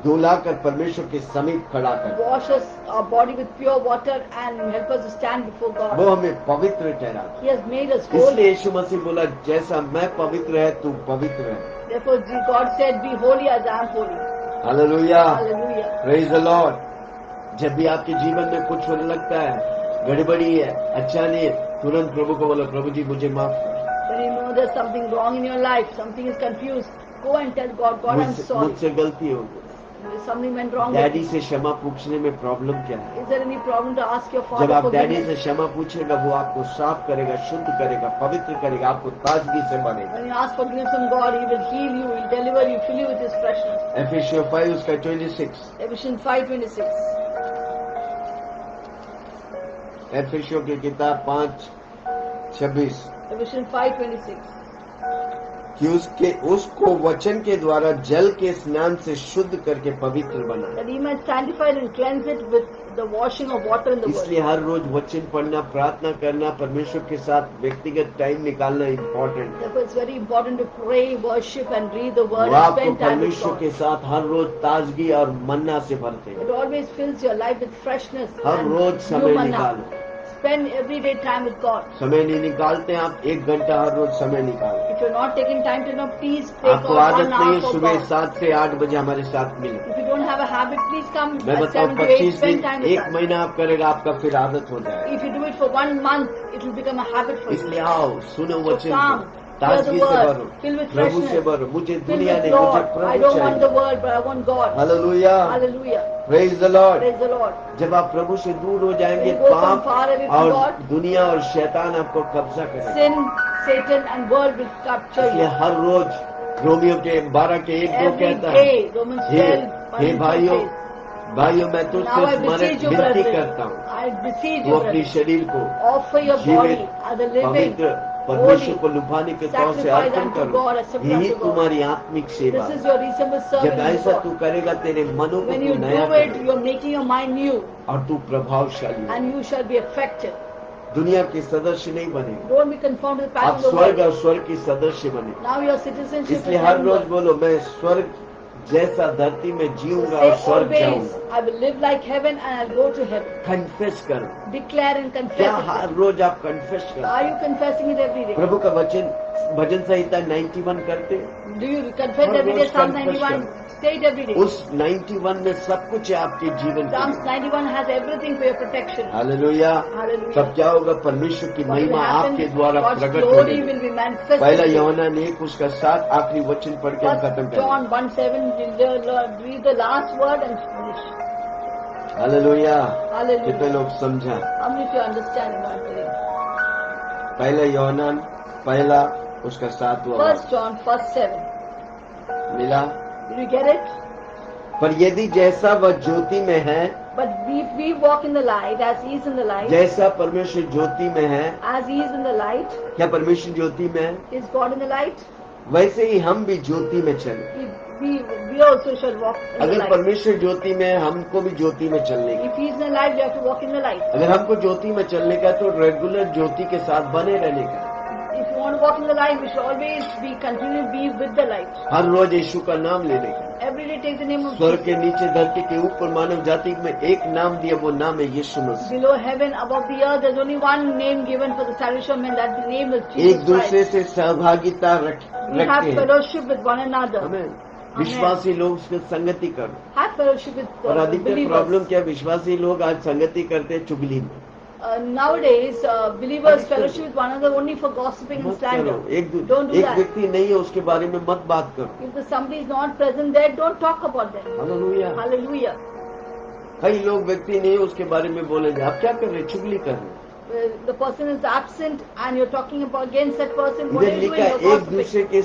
Speaker 1: धुलाकर परमेश्वर के समीप खड़ा कर
Speaker 2: Wash us, our body with pure water and help us to stand before
Speaker 1: वो
Speaker 2: God.
Speaker 1: हमें पवित्र ठहराता
Speaker 2: He has made us
Speaker 1: है। इसलिए
Speaker 2: holy.
Speaker 1: यीशु मसीह बोला जैसा मैं पवित्र है तू पवित्र है।
Speaker 2: Therefore God said, be holy as I am holy.
Speaker 1: Hallelujah.
Speaker 2: Hallelujah.
Speaker 1: Praise the Lord. जब भी आपके जीवन में कुछ होने लगता है, गड़बड़ी है, अच्छा नहीं है, तुरंत प्रभु को बोलो प्रभु जी मुझे माफ कर,
Speaker 2: When you know there's something wrong in your life, something is confused, go and tell God, God, I'm sorry.
Speaker 1: मुझसे गलती हो गई।
Speaker 2: Something went wrong with
Speaker 1: daddy
Speaker 2: me.
Speaker 1: से क्षमा पूछने में प्रॉब्लम क्या है?
Speaker 2: Is there any problem to ask your
Speaker 1: जब
Speaker 2: Father
Speaker 1: आप डैडी से
Speaker 2: forgiveness?
Speaker 1: क्षमा पूछेगा, वो आपको साफ करेगा, शुद्ध करेगा, पवित्र करेगा, आपको ताजगी से भरेगा।
Speaker 2: When you ask forgiveness from God, He will heal you, He will deliver you, fill you with His freshness.
Speaker 1: एफेसियों 5 उसका 26
Speaker 2: Ephesians 5:26.
Speaker 1: एफेसियों की किताब 5:26
Speaker 2: Ephesians 5:26.
Speaker 1: कि उसको वचन के द्वारा जल के स्नान से शुद्ध करके पवित्र बना।
Speaker 2: That He might sanctify and cleanse it with the washing of water in the word.
Speaker 1: इसलिए हर रोज वचन पढ़ना, प्रार्थना करना, परमेश्वर के साथ व्यक्तिगत टाइम निकालना इम्पोर्टेंट है।
Speaker 2: Therefore, it's very important to pray, worship, and read the word
Speaker 1: वो
Speaker 2: and
Speaker 1: आपको
Speaker 2: spend time with
Speaker 1: परमेश्वर
Speaker 2: God.
Speaker 1: के साथ हर रोज ताजगी और मन्ना से भरते हैं।
Speaker 2: It always fills your life with freshness
Speaker 1: her
Speaker 2: and
Speaker 1: rose
Speaker 2: new
Speaker 1: समय
Speaker 2: manna.
Speaker 1: निकालो।
Speaker 2: Spend everyday time with God.
Speaker 1: समय नहीं निकालते आप, 1 घंटा हर रोज समय निकालो।
Speaker 2: If you're not taking time to know, please take
Speaker 1: आपको
Speaker 2: out
Speaker 1: आदत
Speaker 2: 1
Speaker 1: नहीं
Speaker 2: hour
Speaker 1: है
Speaker 2: for
Speaker 1: सुबह
Speaker 2: God.
Speaker 1: 7 से 8 बजे हमारे साथ मिले।
Speaker 2: If you don't have a habit, please come
Speaker 1: मैं
Speaker 2: at
Speaker 1: बताऊं
Speaker 2: 7 to 8,
Speaker 1: 25
Speaker 2: spend
Speaker 1: दिन,
Speaker 2: time with
Speaker 1: 1
Speaker 2: us.
Speaker 1: महीना आप करेगा, आपका फिर आदत हो जाएगा।
Speaker 2: If you do it for 1 month, it will become a habit for you.
Speaker 1: इसलिए आओ, सुनो
Speaker 2: So
Speaker 1: वचन
Speaker 2: come,
Speaker 1: को,
Speaker 2: hear the
Speaker 1: ताजगी से
Speaker 2: word,
Speaker 1: भरो,
Speaker 2: fill with
Speaker 1: प्रभु से
Speaker 2: freshness,
Speaker 1: भरो। मुझे
Speaker 2: fill
Speaker 1: दुनिया
Speaker 2: with
Speaker 1: नहीं, मुझे
Speaker 2: Lord. I
Speaker 1: Prabhu
Speaker 2: don't want the
Speaker 1: चाहिए।
Speaker 2: world, but I want God.
Speaker 1: Hallelujah,
Speaker 2: Hallelujah.
Speaker 1: Praise the Lord.
Speaker 2: Praise the Lord.
Speaker 1: जब आप प्रभु से दूर हो जाएंगे,
Speaker 2: When you go from
Speaker 1: पाप
Speaker 2: far away from
Speaker 1: और
Speaker 2: God,
Speaker 1: दुनिया और शैतान आपको कब्जा करेगा।
Speaker 2: sin, Satan, and world will capture
Speaker 1: इसलिए
Speaker 2: you.
Speaker 1: हर रोज रोमियो के 12 के 1-2
Speaker 2: Every
Speaker 1: कहता है,
Speaker 2: day, Romans
Speaker 1: hey
Speaker 2: 12, 1
Speaker 1: hey
Speaker 2: and 2
Speaker 1: भाइयों,
Speaker 2: says,
Speaker 1: भाइयों मैं
Speaker 2: Now
Speaker 1: तुझसे
Speaker 2: I beseech you,
Speaker 1: विनती
Speaker 2: brethren,
Speaker 1: करता हूँ,
Speaker 2: I beseech
Speaker 1: तू
Speaker 2: you,
Speaker 1: अपनी
Speaker 2: brethren,
Speaker 1: शरीर को
Speaker 2: offer your
Speaker 1: जीवित,
Speaker 2: body as a living,
Speaker 1: पवित्र, परमेश्वर
Speaker 2: holy
Speaker 1: को लुभाने के तौर से
Speaker 2: sacrifice
Speaker 1: अर्पण
Speaker 2: unto God,
Speaker 1: करो।
Speaker 2: acceptable
Speaker 1: यही
Speaker 2: unto God.
Speaker 1: तुम्हारी आत्मिक सेवा
Speaker 2: This is
Speaker 1: है।
Speaker 2: your reasonable
Speaker 1: जब
Speaker 2: service unto
Speaker 1: ऐसा तू
Speaker 2: God.
Speaker 1: करेगा, तेरे मनो को
Speaker 2: When
Speaker 1: तू
Speaker 2: you
Speaker 1: नया
Speaker 2: do it,
Speaker 1: करेगा
Speaker 2: you are making your mind new,
Speaker 1: और तू प्रभावशाली हो।
Speaker 2: and you shall be effective.
Speaker 1: दुनिया के सदस्य नहीं बनेगा,
Speaker 2: Don't be conformed to the
Speaker 1: आप
Speaker 2: pattern of the
Speaker 1: स्वर्ग
Speaker 2: world.
Speaker 1: और स्वर्ग की सदस्य बने।
Speaker 2: Now your citizenship is
Speaker 1: इसलिए हर
Speaker 2: heaven
Speaker 1: रोज
Speaker 2: world.
Speaker 1: बोलो, मैं स्वर्ग जैसा धरती में
Speaker 2: So
Speaker 1: जीऊंगा
Speaker 2: say
Speaker 1: और स्वर्ग
Speaker 2: always,
Speaker 1: जाऊंगा।
Speaker 2: I will live like heaven and I'll go to heaven.
Speaker 1: Confess करो।
Speaker 2: Declare and
Speaker 1: क्या
Speaker 2: confess
Speaker 1: हर
Speaker 2: it.
Speaker 1: रोज आप कन्फेस करो?
Speaker 2: Are you confessing it every day?
Speaker 1: प्रभु का वचन भजन संहिता 91 करते हैं?
Speaker 2: Do you confess
Speaker 1: her
Speaker 2: every day
Speaker 1: rose
Speaker 2: Psalm
Speaker 1: confess
Speaker 2: 91? Say it every day.
Speaker 1: उस 91 में सब कुछ है आपके जीवन के
Speaker 2: Psalms
Speaker 1: लिए।
Speaker 2: 91 has everything for your protection.
Speaker 1: Hallelujah.
Speaker 2: Hallelujah.
Speaker 1: तब क्या होगा? परमेश्वर की
Speaker 2: What will
Speaker 1: महिमा
Speaker 2: happen?
Speaker 1: आपके द्वारा
Speaker 2: God's
Speaker 1: प्रकट
Speaker 2: glory
Speaker 1: होगी।
Speaker 2: will be manifested.
Speaker 1: पहला यूहन्ना 1 उसका 7 आखिरी वचन पढ़ के हम खत्म
Speaker 2: First
Speaker 1: करेंगे।
Speaker 2: John 1:7, read the last word and finish.
Speaker 1: Hallelujah.
Speaker 2: Hallelujah.
Speaker 1: कितने लोग समझा?
Speaker 2: How many of you understand what I'm saying?
Speaker 1: पहला यूहन्ना पहला उसका 7वां
Speaker 2: First John 1:7.
Speaker 1: मिला।
Speaker 2: Did you get it?
Speaker 1: पर यदि जैसा वह ज्योति में है,
Speaker 2: But if we walk in the light as he is in the light,
Speaker 1: जैसा परमेश्वर ज्योति में है,
Speaker 2: as he is in the light,
Speaker 1: क्या परमेश्वर ज्योति में है?
Speaker 2: is God in the light?
Speaker 1: वैसे ही हम भी ज्योति में चले।
Speaker 2: If we also shall walk in the
Speaker 1: अगर
Speaker 2: light.
Speaker 1: परमेश्वर ज्योति में है, हमको भी ज्योति में चलने का।
Speaker 2: If he is in the light, we have to walk in the light.
Speaker 1: अगर हमको ज्योति में चलने का, तो रेगुलर ज्योति के साथ बने रहने का।
Speaker 2: If you want to walk in the light, we should always continue to be with the light.
Speaker 1: हर रोज यीशु का नाम लेने का।
Speaker 2: Every day take the name of
Speaker 1: स्वर्ग
Speaker 2: Jesus.
Speaker 1: के नीचे, धरती के ऊपर मानव जाति में एक नाम दिया, वो नाम है यीशु मसीह।
Speaker 2: Below heaven, above the earth, there's only one name given for the salvation of men. That the name is
Speaker 1: एक
Speaker 2: Jesus
Speaker 1: दूसरे
Speaker 2: Christ.
Speaker 1: से सहभागिता
Speaker 2: We
Speaker 1: रखते
Speaker 2: have
Speaker 1: हैं।
Speaker 2: fellowship with one another.
Speaker 1: हमें विश्वासी लोग उसमें संगति करो।
Speaker 2: Have fellowship with
Speaker 1: और अधिकतर
Speaker 2: believers.
Speaker 1: प्रॉब्लम क्या, विश्वासी लोग आज संगति करते हैं चुगली में।
Speaker 2: Nowadays, believers fellowship with one another only for gossiping and
Speaker 1: मत
Speaker 2: slander.
Speaker 1: करो।
Speaker 2: Don't do
Speaker 1: एक
Speaker 2: that.
Speaker 1: व्यक्ति नहीं है, उसके बारे में मत बात करो।
Speaker 2: If the somebody is not present there, don't talk about them.
Speaker 1: Hallelujah.
Speaker 2: Hallelujah.
Speaker 1: कई लोग व्यक्ति नहीं है, उसके बारे में बोलेंगे, आप क्या कर रहे हैं? चुगली कर रहे हैं।
Speaker 2: The person is absent and you're talking about against that person. What
Speaker 1: इधर
Speaker 2: are you
Speaker 1: लिखा
Speaker 2: doing?
Speaker 1: है,
Speaker 2: You're
Speaker 1: एक
Speaker 2: gossiping.
Speaker 1: दूसरे के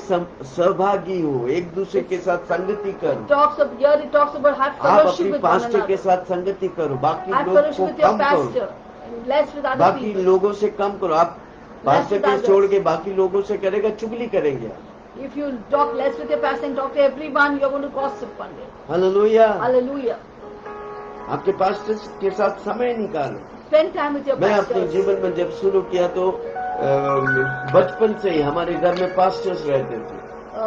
Speaker 1: सहभागी हो, एक दूसरे के साथ संगति करो।
Speaker 2: Talks of here it talks about have
Speaker 1: आप
Speaker 2: fellowship
Speaker 1: अपने
Speaker 2: with one
Speaker 1: पास्टर के
Speaker 2: another.
Speaker 1: साथ संगति करो, बाकी
Speaker 2: Have
Speaker 1: लोग
Speaker 2: fellowship
Speaker 1: को
Speaker 2: with your
Speaker 1: कम करो।
Speaker 2: pastor, and less with other
Speaker 1: बाकी
Speaker 2: people.
Speaker 1: लोगों से कम करो। आप पास्टर
Speaker 2: with
Speaker 1: के
Speaker 2: others.
Speaker 1: छोड़ के बाकी लोगों से करेगा, चुगली करेंगे आप।
Speaker 2: If you talk less with your pastor and talk to everyone, you're going to gossip one day.
Speaker 1: Hallelujah.
Speaker 2: Hallelujah.
Speaker 1: आपके पास्टर के साथ समय निकालो।
Speaker 2: Spend time with your
Speaker 1: मैं अपने
Speaker 2: pastors.
Speaker 1: जीवन में जब शुरू किया तो बचपन से ही हमारे घर में पास्टर्स रहते थे।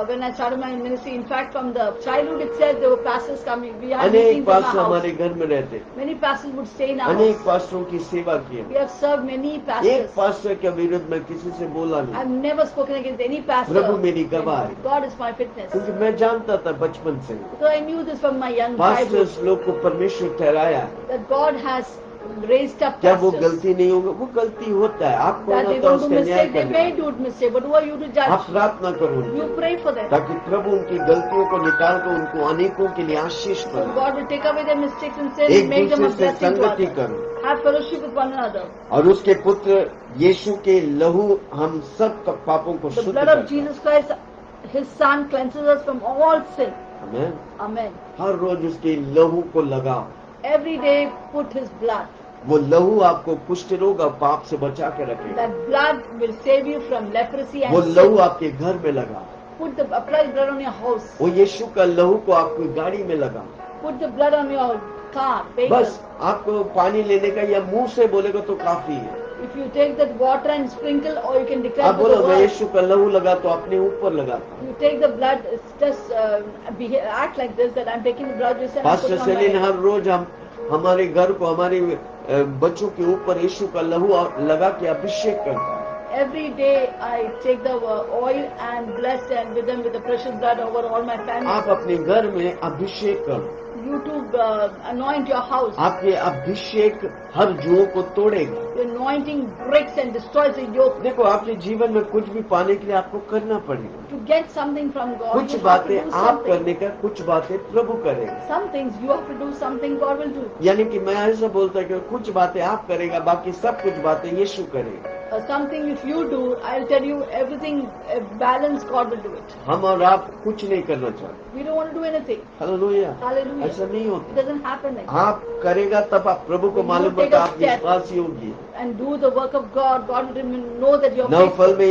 Speaker 2: When I started my ministry, in fact, from the childhood itself, there were pastors coming. We had
Speaker 1: अनेक
Speaker 2: meetings in
Speaker 1: पास्टर
Speaker 2: our
Speaker 1: हमारे
Speaker 2: house.
Speaker 1: घर में रहते,
Speaker 2: Many pastors would stay in our
Speaker 1: अनेक
Speaker 2: house.
Speaker 1: पास्टरों की सेवा की।
Speaker 2: We have served many
Speaker 1: एक
Speaker 2: pastors.
Speaker 1: पास्टर के विरुद्ध में किसी से बोला नहीं,
Speaker 2: I've never spoken against any pastor.
Speaker 1: प्रभु मेरी गवाह है।
Speaker 2: God is my witness.
Speaker 1: क्योंकि मैं जानता था बचपन से
Speaker 2: So I knew this from my young childhood,
Speaker 1: pastors लोग को परमेश्वर ठहराया।
Speaker 2: that God has raised up
Speaker 1: क्या वो
Speaker 2: pastors.
Speaker 1: गलती नहीं होगा? वो गलती होता है। आप कौन
Speaker 2: That they
Speaker 1: होता है
Speaker 2: won't do
Speaker 1: उसका न्याय
Speaker 2: mistake, they may
Speaker 1: करने?
Speaker 2: do mistake, but who are you to
Speaker 1: आप
Speaker 2: judge?
Speaker 1: प्रार्थना करो उनके
Speaker 2: You
Speaker 1: लिए,
Speaker 2: pray for them.
Speaker 1: ताकि प्रभु उनकी गलतियों को निकाल कर उनको अनेकों के लिए आशीष
Speaker 2: So
Speaker 1: बनाए।
Speaker 2: God will take away their mistakes and sin
Speaker 1: एक
Speaker 2: and make them a
Speaker 1: दूसरे से
Speaker 2: blessing to
Speaker 1: संगति
Speaker 2: others.
Speaker 1: करो।
Speaker 2: Have fellowship with one another.
Speaker 1: और उसके पुत्र यीशु के लहू हम सब पापों को
Speaker 2: The
Speaker 1: शुद्ध
Speaker 2: blood of
Speaker 1: करता है।
Speaker 2: Jesus Christ, His Son, cleanses us from all sin.
Speaker 1: आमीन।
Speaker 2: Amen.
Speaker 1: हर रोज उसके लहू को लगाओ।
Speaker 2: Every day put His blood.
Speaker 1: वो लहू आपको कुष्ठ रोग और पाप से बचा के रखेगा।
Speaker 2: That blood will save you from leprosy
Speaker 1: वो
Speaker 2: and
Speaker 1: लहू
Speaker 2: sin.
Speaker 1: आपके घर में लगाओ।
Speaker 2: Apply the blood on your house.
Speaker 1: वो यीशु का लहू को आपकी गाड़ी में लगाओ।
Speaker 2: Put the blood on your car, vehicle.
Speaker 1: बस आपको पानी लेने का या मुंह से बोलेगा तो काफी है।
Speaker 2: If you take that water and sprinkle, or you can declare
Speaker 1: आप
Speaker 2: with
Speaker 1: बोलो
Speaker 2: the
Speaker 1: मैं
Speaker 2: word.
Speaker 1: यीशु का लहू लगा तो अपने ऊपर लगाता हूँ।
Speaker 2: You take the blood, just act like this, that I'm taking the blood, you say, I'm
Speaker 1: pastor
Speaker 2: putting on my
Speaker 1: सेलिन
Speaker 2: head.
Speaker 1: हर रोज हम हमारे घर को हमारे बच्चों के ऊपर यीशु का लहू लगा के अभिषेक करता है।
Speaker 2: Every day I take the oil and bless and with them with the precious blood over all my family.
Speaker 1: आप अपने घर में अभिषेक करो।
Speaker 2: You too anoint your house.
Speaker 1: आपके अभिषेक हर जुओं को तोड़ेगा।
Speaker 2: Your anointing breaks and destroys the yoke.
Speaker 1: देखो आपके जीवन में कुछ भी पाने के लिए आपको करना पड़ेगा।
Speaker 2: To get something from God,
Speaker 1: कुछ
Speaker 2: you have to
Speaker 1: बातें
Speaker 2: do
Speaker 1: आप
Speaker 2: something.
Speaker 1: करने का, कुछ बातें प्रभु करेगा।
Speaker 2: Some things you have to do, something God will do.
Speaker 1: यानी कि मैं ऐसा बोलता हूं कि कुछ बातें आप करेगा, बाकी सब कुछ बातें यीशु करेगा।
Speaker 2: Something if you do, I'll tell you everything balance, God will do it.
Speaker 1: हम और आप कुछ नहीं करना चाहते।
Speaker 2: We don't want to do anything.
Speaker 1: Hallelujah.
Speaker 2: Hallelujah.
Speaker 1: ऐसा नहीं
Speaker 2: It
Speaker 1: होता।
Speaker 2: doesn't happen like that.
Speaker 1: आप करेगा तब आप प्रभु को
Speaker 2: When
Speaker 1: मालूम
Speaker 2: you take
Speaker 1: पड़ता
Speaker 2: a
Speaker 1: आप
Speaker 2: step
Speaker 1: विश्वास योग्य है।
Speaker 2: and do the work of God, God will know that you're
Speaker 1: now
Speaker 2: faithful.
Speaker 1: फल में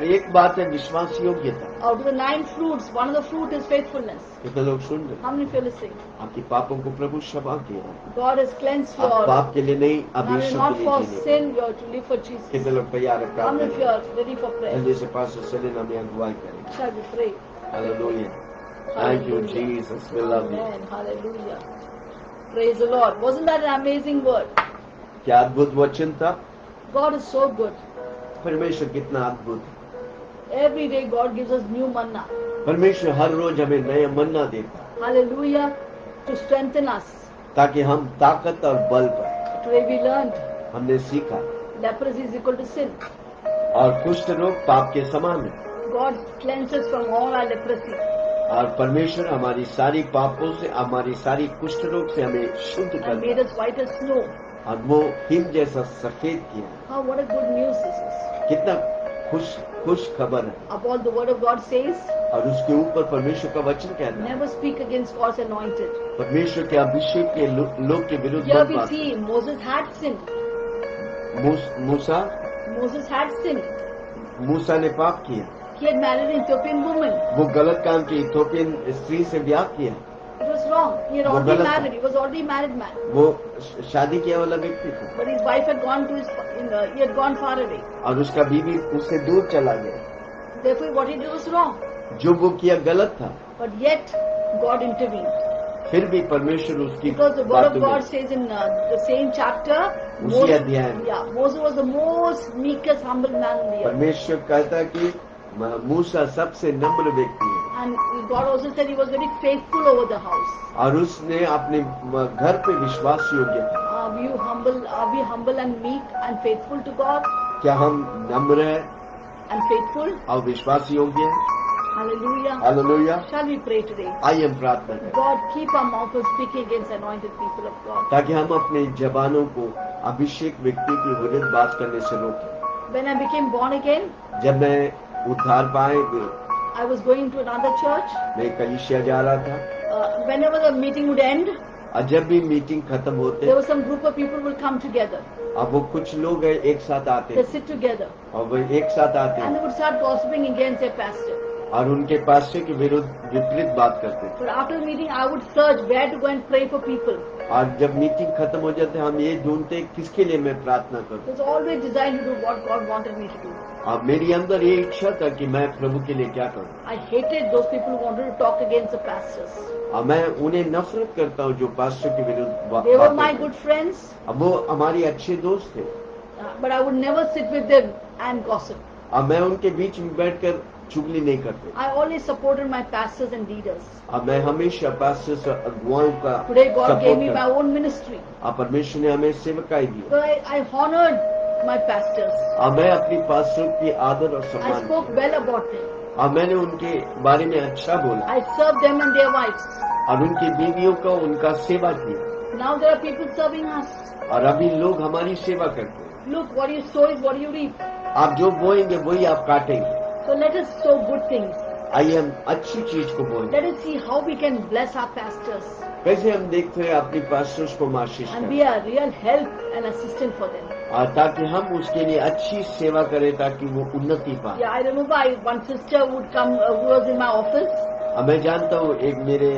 Speaker 1: एक बात है विश्वास योग्यता।
Speaker 2: Out of the 9 fruits, one of the fruit is faithfulness.
Speaker 1: कितने लोग सुन रहे?
Speaker 2: How many feel listening?
Speaker 1: आपके पापों को प्रभु क्षमा किया।
Speaker 2: God has cleansed
Speaker 1: आप
Speaker 2: your.
Speaker 1: पाप के लिए नहीं, अब
Speaker 2: Now
Speaker 1: यीशु
Speaker 2: not
Speaker 1: के
Speaker 2: for
Speaker 1: लिए जीने।
Speaker 2: sin, you are to live for Jesus.
Speaker 1: कितने लोग तैयार है
Speaker 2: How
Speaker 1: प्रार्थना
Speaker 2: many of you
Speaker 1: करने?
Speaker 2: are ready for prayer?
Speaker 1: जल्दी से पास सेलिन हमें अगुवाई करें।
Speaker 2: Shall we pray?
Speaker 1: Hallelujah. Thank you,
Speaker 2: Hallelujah.
Speaker 1: Jesus. We love you.
Speaker 2: Amen. Hallelujah. Praise the Lord. Wasn't that an amazing word?
Speaker 1: क्या अद्भुत वचन था।
Speaker 2: God is so good.
Speaker 1: परमेश्वर कितना अद्भुत है।
Speaker 2: Every day God gives us new manna.
Speaker 1: परमेश्वर हर रोज हमें नया मन्ना देता है
Speaker 2: Hallelujah. To strengthen us.
Speaker 1: ताकि हम ताकत और बल पाए।
Speaker 2: Today we learned
Speaker 1: हमने सीखा
Speaker 2: leprosy is equal to sin.
Speaker 1: और कुष्ठ रोग पाप के समान है
Speaker 2: God cleanses from all our leprosy.
Speaker 1: और परमेश्वर हमारी सारी पापों से, हमारी सारी कुष्ठ रोग से हमें शुद्ध
Speaker 2: And
Speaker 1: कर
Speaker 2: made us white as snow.
Speaker 1: और वो हिम जैसा सफेद किया।
Speaker 2: How what a good news this is.
Speaker 1: कितना खुश खबर है।
Speaker 2: About the word of God says,
Speaker 1: और उसके ऊपर परमेश्वर का वचन कहता है
Speaker 2: never speak against God's anointed.
Speaker 1: परमेश्वर के अभिषेक के लोग के विरुद्ध
Speaker 2: Here
Speaker 1: मत
Speaker 2: we
Speaker 1: बात
Speaker 2: see Moses had sinned.
Speaker 1: Musa
Speaker 2: Moses had sinned.
Speaker 1: मूसा ने पाप किया।
Speaker 2: He had married an Ethiopian woman.
Speaker 1: वो गलत काम की इथोपियन स्त्री से ब्याह किया।
Speaker 2: It was wrong. He had
Speaker 1: वो
Speaker 2: already
Speaker 1: गलत था।
Speaker 2: married. He was already a married man.
Speaker 1: वो शादी किया वाला व्यक्ति था
Speaker 2: But his wife had gone to he had gone far away.
Speaker 1: और उसका बीवी उससे दूर चला गया।
Speaker 2: Therefore, what he did was wrong.
Speaker 1: जो वो किया गलत था,
Speaker 2: But yet, God intervened.
Speaker 1: फिर भी परमेश्वर उसकी
Speaker 2: Because the word of
Speaker 1: बातों
Speaker 2: God
Speaker 1: में
Speaker 2: says in the same chapter,
Speaker 1: उसी अध्याय में
Speaker 2: Moses was the most meekest, humble man in the earth.
Speaker 1: परमेश्वर कहता है कि मूसा सबसे नम्र व्यक्ति है
Speaker 2: And God also said he was very faithful over the house.
Speaker 1: और उसने अपने घर पे विश्वास योग्य था।
Speaker 2: Are we humble and meek and faithful to God
Speaker 1: क्या हम नम्र है
Speaker 2: and faithful?
Speaker 1: और विश्वास योग्य है?
Speaker 2: Hallelujah.
Speaker 1: Hallelujah.
Speaker 2: Shall we pray today?
Speaker 1: आइए हम प्रार्थना करें
Speaker 2: God, keep our mouth from speaking against anointed people of God.
Speaker 1: ताकि हम अपने जबानों को अभिषेक व्यक्ति के विरुद्ध बात करने से रोकें।
Speaker 2: When I became born again,
Speaker 1: जब मैं उद्धार पाए,
Speaker 2: I was going to another church.
Speaker 1: मैं कलीसिया जा रहा था
Speaker 2: Whenever the meeting would end,
Speaker 1: और जब भी मीटिंग खत्म होते
Speaker 2: there was some group of people will come together.
Speaker 1: अब वो कुछ लोग हैं एक साथ आते
Speaker 2: They sit together
Speaker 1: और वो एक साथ आते
Speaker 2: and they would start gossiping against their pastor.
Speaker 1: और उनके पास्टर के विरुद्ध विपरीत बात करते
Speaker 2: But after the meeting, I would search where to go and pray for people.
Speaker 1: और जब मीटिंग खत्म हो जाते हम ये ढूंढते किसके लिए मैं प्रार्थना करूं
Speaker 2: It was always designed to do what God wanted me to do.
Speaker 1: और मेरी अंदर ये इच्छा था कि मैं प्रभु के लिए क्या करूं
Speaker 2: I hated those people who wanted to talk against the pastors.
Speaker 1: और मैं उन्हें नफरत करता हूं जो पास्टर के विरुद्ध
Speaker 2: They were
Speaker 1: बात
Speaker 2: my
Speaker 1: करते
Speaker 2: good friends,
Speaker 1: अब वो हमारे अच्छे दोस्त थे
Speaker 2: but I would never sit with them and gossip.
Speaker 1: और मैं उनके बीच में बैठकर चुगली नहीं करते
Speaker 2: I always supported my pastors and leaders.
Speaker 1: और मैं हमेशा पास्टर अगुवाओं का
Speaker 2: Today God gave me
Speaker 1: support
Speaker 2: my
Speaker 1: करता
Speaker 2: own ministry.
Speaker 1: और परमेश्वर ने हमें सेवकाई दी
Speaker 2: So I honored my pastors.
Speaker 1: और मैं अपनी पास्टर की आदर और
Speaker 2: I
Speaker 1: सम्मान
Speaker 2: spoke
Speaker 1: किया
Speaker 2: well about them.
Speaker 1: और मैंने उनके बारे में अच्छा बोला
Speaker 2: I served them and their wives.
Speaker 1: और उनकी बीवियों का उनका सेवा किया
Speaker 2: Now there are people serving us.
Speaker 1: और अभी लोग हमारी सेवा करते हैं
Speaker 2: Look, what you sow is what you reap.
Speaker 1: आप जो बोएंगे वही आप काटेंगे
Speaker 2: So let us sow good things.
Speaker 1: आइए हम अच्छी चीज को बोएंगे
Speaker 2: Let us see how we can bless our pastors
Speaker 1: कैसे हम देखते हैं अपनी पास्टर्स को आशीष
Speaker 2: and
Speaker 1: करें
Speaker 2: be a real help and assistant for them.
Speaker 1: और ताकि हम उसके लिए अच्छी सेवा करें ताकि वो उन्नति पाए
Speaker 2: Yeah, I remember one sister would come who was in my office.
Speaker 1: अब मैं जानता हूँ एक मेरे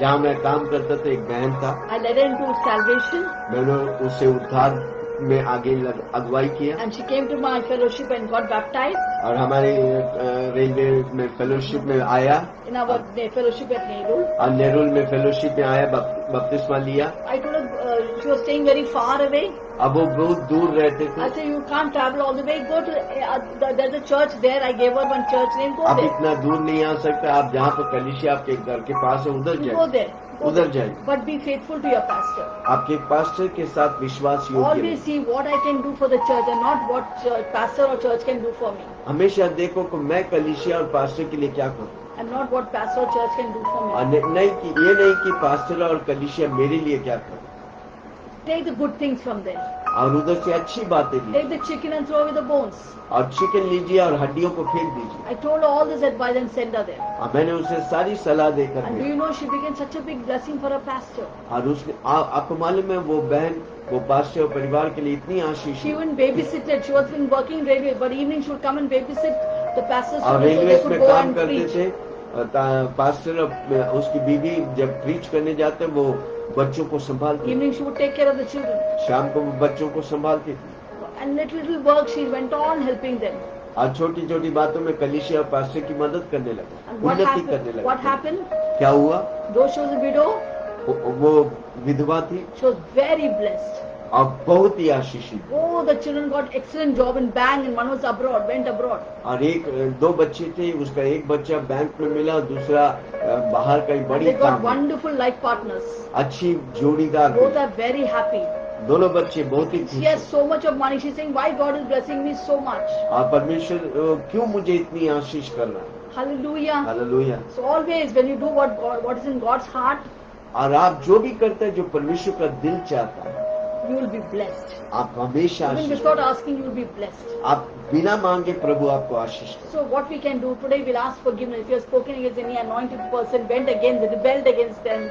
Speaker 1: जहाँ मैं काम करता था एक बहन था,
Speaker 2: I led her into salvation,
Speaker 1: मैंने उसे उद्धार में आगे अगुवाई किया
Speaker 2: and she came to my fellowship and got baptized
Speaker 1: और हमारे रेलवे में फेलोशिप में आया
Speaker 2: in our fellowship at Nehru.
Speaker 1: और नेरुल में फेलोशिप में आया, बपतिस्मा लिया।
Speaker 2: I told her she was staying very far away.
Speaker 1: अब वो बहुत दूर रहते
Speaker 2: I
Speaker 1: थे,
Speaker 2: said, you can't travel all the way. Go to there's a church there. I gave her one church name. Go
Speaker 1: आप
Speaker 2: there.
Speaker 1: इतना दूर नहीं आ सकते, आप जहाँ पर कलीसिया आपके घर के पास है उधर
Speaker 2: You go
Speaker 1: जाए,
Speaker 2: there. Go
Speaker 1: उधर
Speaker 2: there.
Speaker 1: जाए।
Speaker 2: But be faithful to your pastor.
Speaker 1: आपके पास्टर के साथ विश्वास योग्य
Speaker 2: Always
Speaker 1: रहे।
Speaker 2: see what I can do for the church and not what pastor or church can do for me,
Speaker 1: हमेशा देखो कि मैं कलीसिया और पास्टर के लिए क्या करूँ,
Speaker 2: and not what pastor or church can do for
Speaker 1: और
Speaker 2: me.
Speaker 1: नहीं कि ये नहीं कि पास्टर और कलीसिया मेरे लिए क्या करूँ,
Speaker 2: Take the good things from there.
Speaker 1: और उधर से अच्छी बातें लीजिए,
Speaker 2: Take the chicken and throw away the bones.
Speaker 1: और चिकन लीजिए और हड्डियों को फेंक दीजिए।
Speaker 2: I told her all this advice and sent her there.
Speaker 1: और मैंने उसे सारी सलाह देकर
Speaker 2: And do
Speaker 1: the
Speaker 2: you know she became such a big blessing for her pastor.
Speaker 1: और उसने आपको मालूम है वो बहन वो पास्टर और परिवार के लिए इतनी आशीष
Speaker 2: She
Speaker 1: है।
Speaker 2: even babysitted. She was been working railway, but evening she would come and babysit the pastors
Speaker 1: और
Speaker 2: so they
Speaker 1: रेलवे
Speaker 2: could
Speaker 1: में
Speaker 2: go
Speaker 1: काम
Speaker 2: and
Speaker 1: करते
Speaker 2: preach.
Speaker 1: थे, पास्टर उसकी बीवी जब प्रीच करने जाते वो बच्चों को संभालती,
Speaker 2: Evening she would take care of the children.
Speaker 1: शाम को वो बच्चों को संभालती थी
Speaker 2: And little work she went on helping them.
Speaker 1: और छोटी छोटी बातों में कलीसिया और पास्टर की मदद करने लगा,
Speaker 2: And what
Speaker 1: उन्नति करने
Speaker 2: happened? What
Speaker 1: लगा।
Speaker 2: happened?
Speaker 1: क्या हुआ?
Speaker 2: Though she was a widow,
Speaker 1: वो विधवा थी
Speaker 2: she was very blessed.
Speaker 1: और बहुत ही आशीषित,
Speaker 2: Oh, the children got excellent job in bank and one was abroad, went abroad.
Speaker 1: और दो बच्चे थे, उसका एक बच्चा बैंक में मिला, दूसरा बाहर कहीं
Speaker 2: And
Speaker 1: बड़ी
Speaker 2: they got
Speaker 1: काम में।
Speaker 2: wonderful life partners.
Speaker 1: अच्छी जोड़ीदार
Speaker 2: Both
Speaker 1: थे।
Speaker 2: are very happy.
Speaker 1: दोनों बच्चे बहुत ही
Speaker 2: She
Speaker 1: खुश
Speaker 2: has
Speaker 1: हैं।
Speaker 2: so much of money. She's saying, why God is blessing me so much?
Speaker 1: और परमेश्वर क्यों मुझे इतनी आशीष कर रहा है?
Speaker 2: Hallelujah.
Speaker 1: Hallelujah.
Speaker 2: So always when you do what is in God's heart,
Speaker 1: और आप जो भी करते हैं जो परमेश्वर का दिल चाहता है,
Speaker 2: you will be blessed.
Speaker 1: आप हमेशा
Speaker 2: Even
Speaker 1: Ashish,
Speaker 2: without asking, you will be blessed.
Speaker 1: आप बिना मांगे प्रभु आपको आशीष करे।
Speaker 2: So what we can do today, we'll ask forgiveness. If you have spoken against any anointed person, went against, rebelled against them,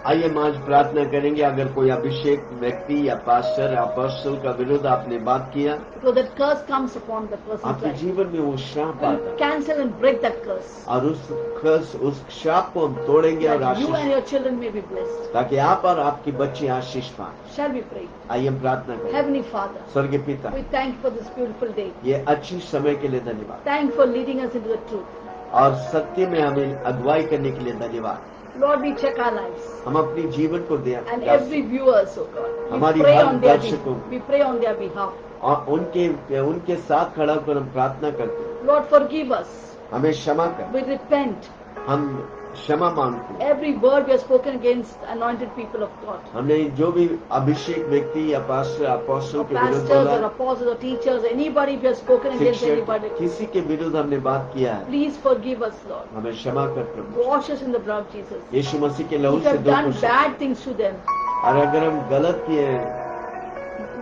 Speaker 1: आइए हम आज प्रार्थना करेंगे, अगर कोई अभिषेक व्यक्ति या पास्टर या अपोस्टल का विरुद्ध आपने बात किया,
Speaker 2: so that curse comes upon the person's
Speaker 1: आपके
Speaker 2: life.
Speaker 1: जीवन में वो श्राप आता
Speaker 2: We
Speaker 1: है
Speaker 2: cancel and break that curse.
Speaker 1: और उस श्राप को हम तोड़ेंगे और
Speaker 2: That you and
Speaker 1: Ashish,
Speaker 2: your children may be blessed.
Speaker 1: ताकि आप और आपके बच्चे आशीष पाएं।
Speaker 2: Shall we pray?
Speaker 1: आइए हम प्रार्थना करें।
Speaker 2: Heavenly Father,
Speaker 1: स्वर्गीय पिता,
Speaker 2: we thank you for this beautiful day.
Speaker 1: ये अच्छी समय के लिए धन्यवाद
Speaker 2: Thank you for leading us into the truth.
Speaker 1: और सत्य में हमें अगुवाई करने के लिए धन्यवाद।
Speaker 2: Lord, we check our lives.
Speaker 1: हम अपने जीवन को दे
Speaker 2: And every viewers, oh God, we
Speaker 1: हमारी
Speaker 2: pray
Speaker 1: हर
Speaker 2: on their
Speaker 1: दर्शकों
Speaker 2: behalf. We pray on their behalf.
Speaker 1: और उनके साथ खड़ा होकर हम प्रार्थना करते हैं।
Speaker 2: Lord, forgive us.
Speaker 1: हमें क्षमा कर,
Speaker 2: We repent.
Speaker 1: हम क्षमा मांगते हैं।
Speaker 2: Every word we have spoken against anointed people of God.
Speaker 1: हमने जो भी अभिषेक व्यक्ति या पास्टर अपोस्टल
Speaker 2: Or
Speaker 1: के विरुद्ध
Speaker 2: pastors
Speaker 1: बोला,
Speaker 2: or apostles or teachers, anybody we have spoken against
Speaker 1: शिक्षक,
Speaker 2: anybody.
Speaker 1: किसी के विरुद्ध हमने बात किया है,
Speaker 2: Please forgive us, Lord.
Speaker 1: हमें क्षमा कर प्रभु।
Speaker 2: Wash us in the blood of Jesus.
Speaker 1: यीशु मसीह के लहू
Speaker 2: If we
Speaker 1: से
Speaker 2: have
Speaker 1: दो
Speaker 2: done
Speaker 1: कुछ,
Speaker 2: bad things to them,
Speaker 1: और अगर हम गलत किए हैं,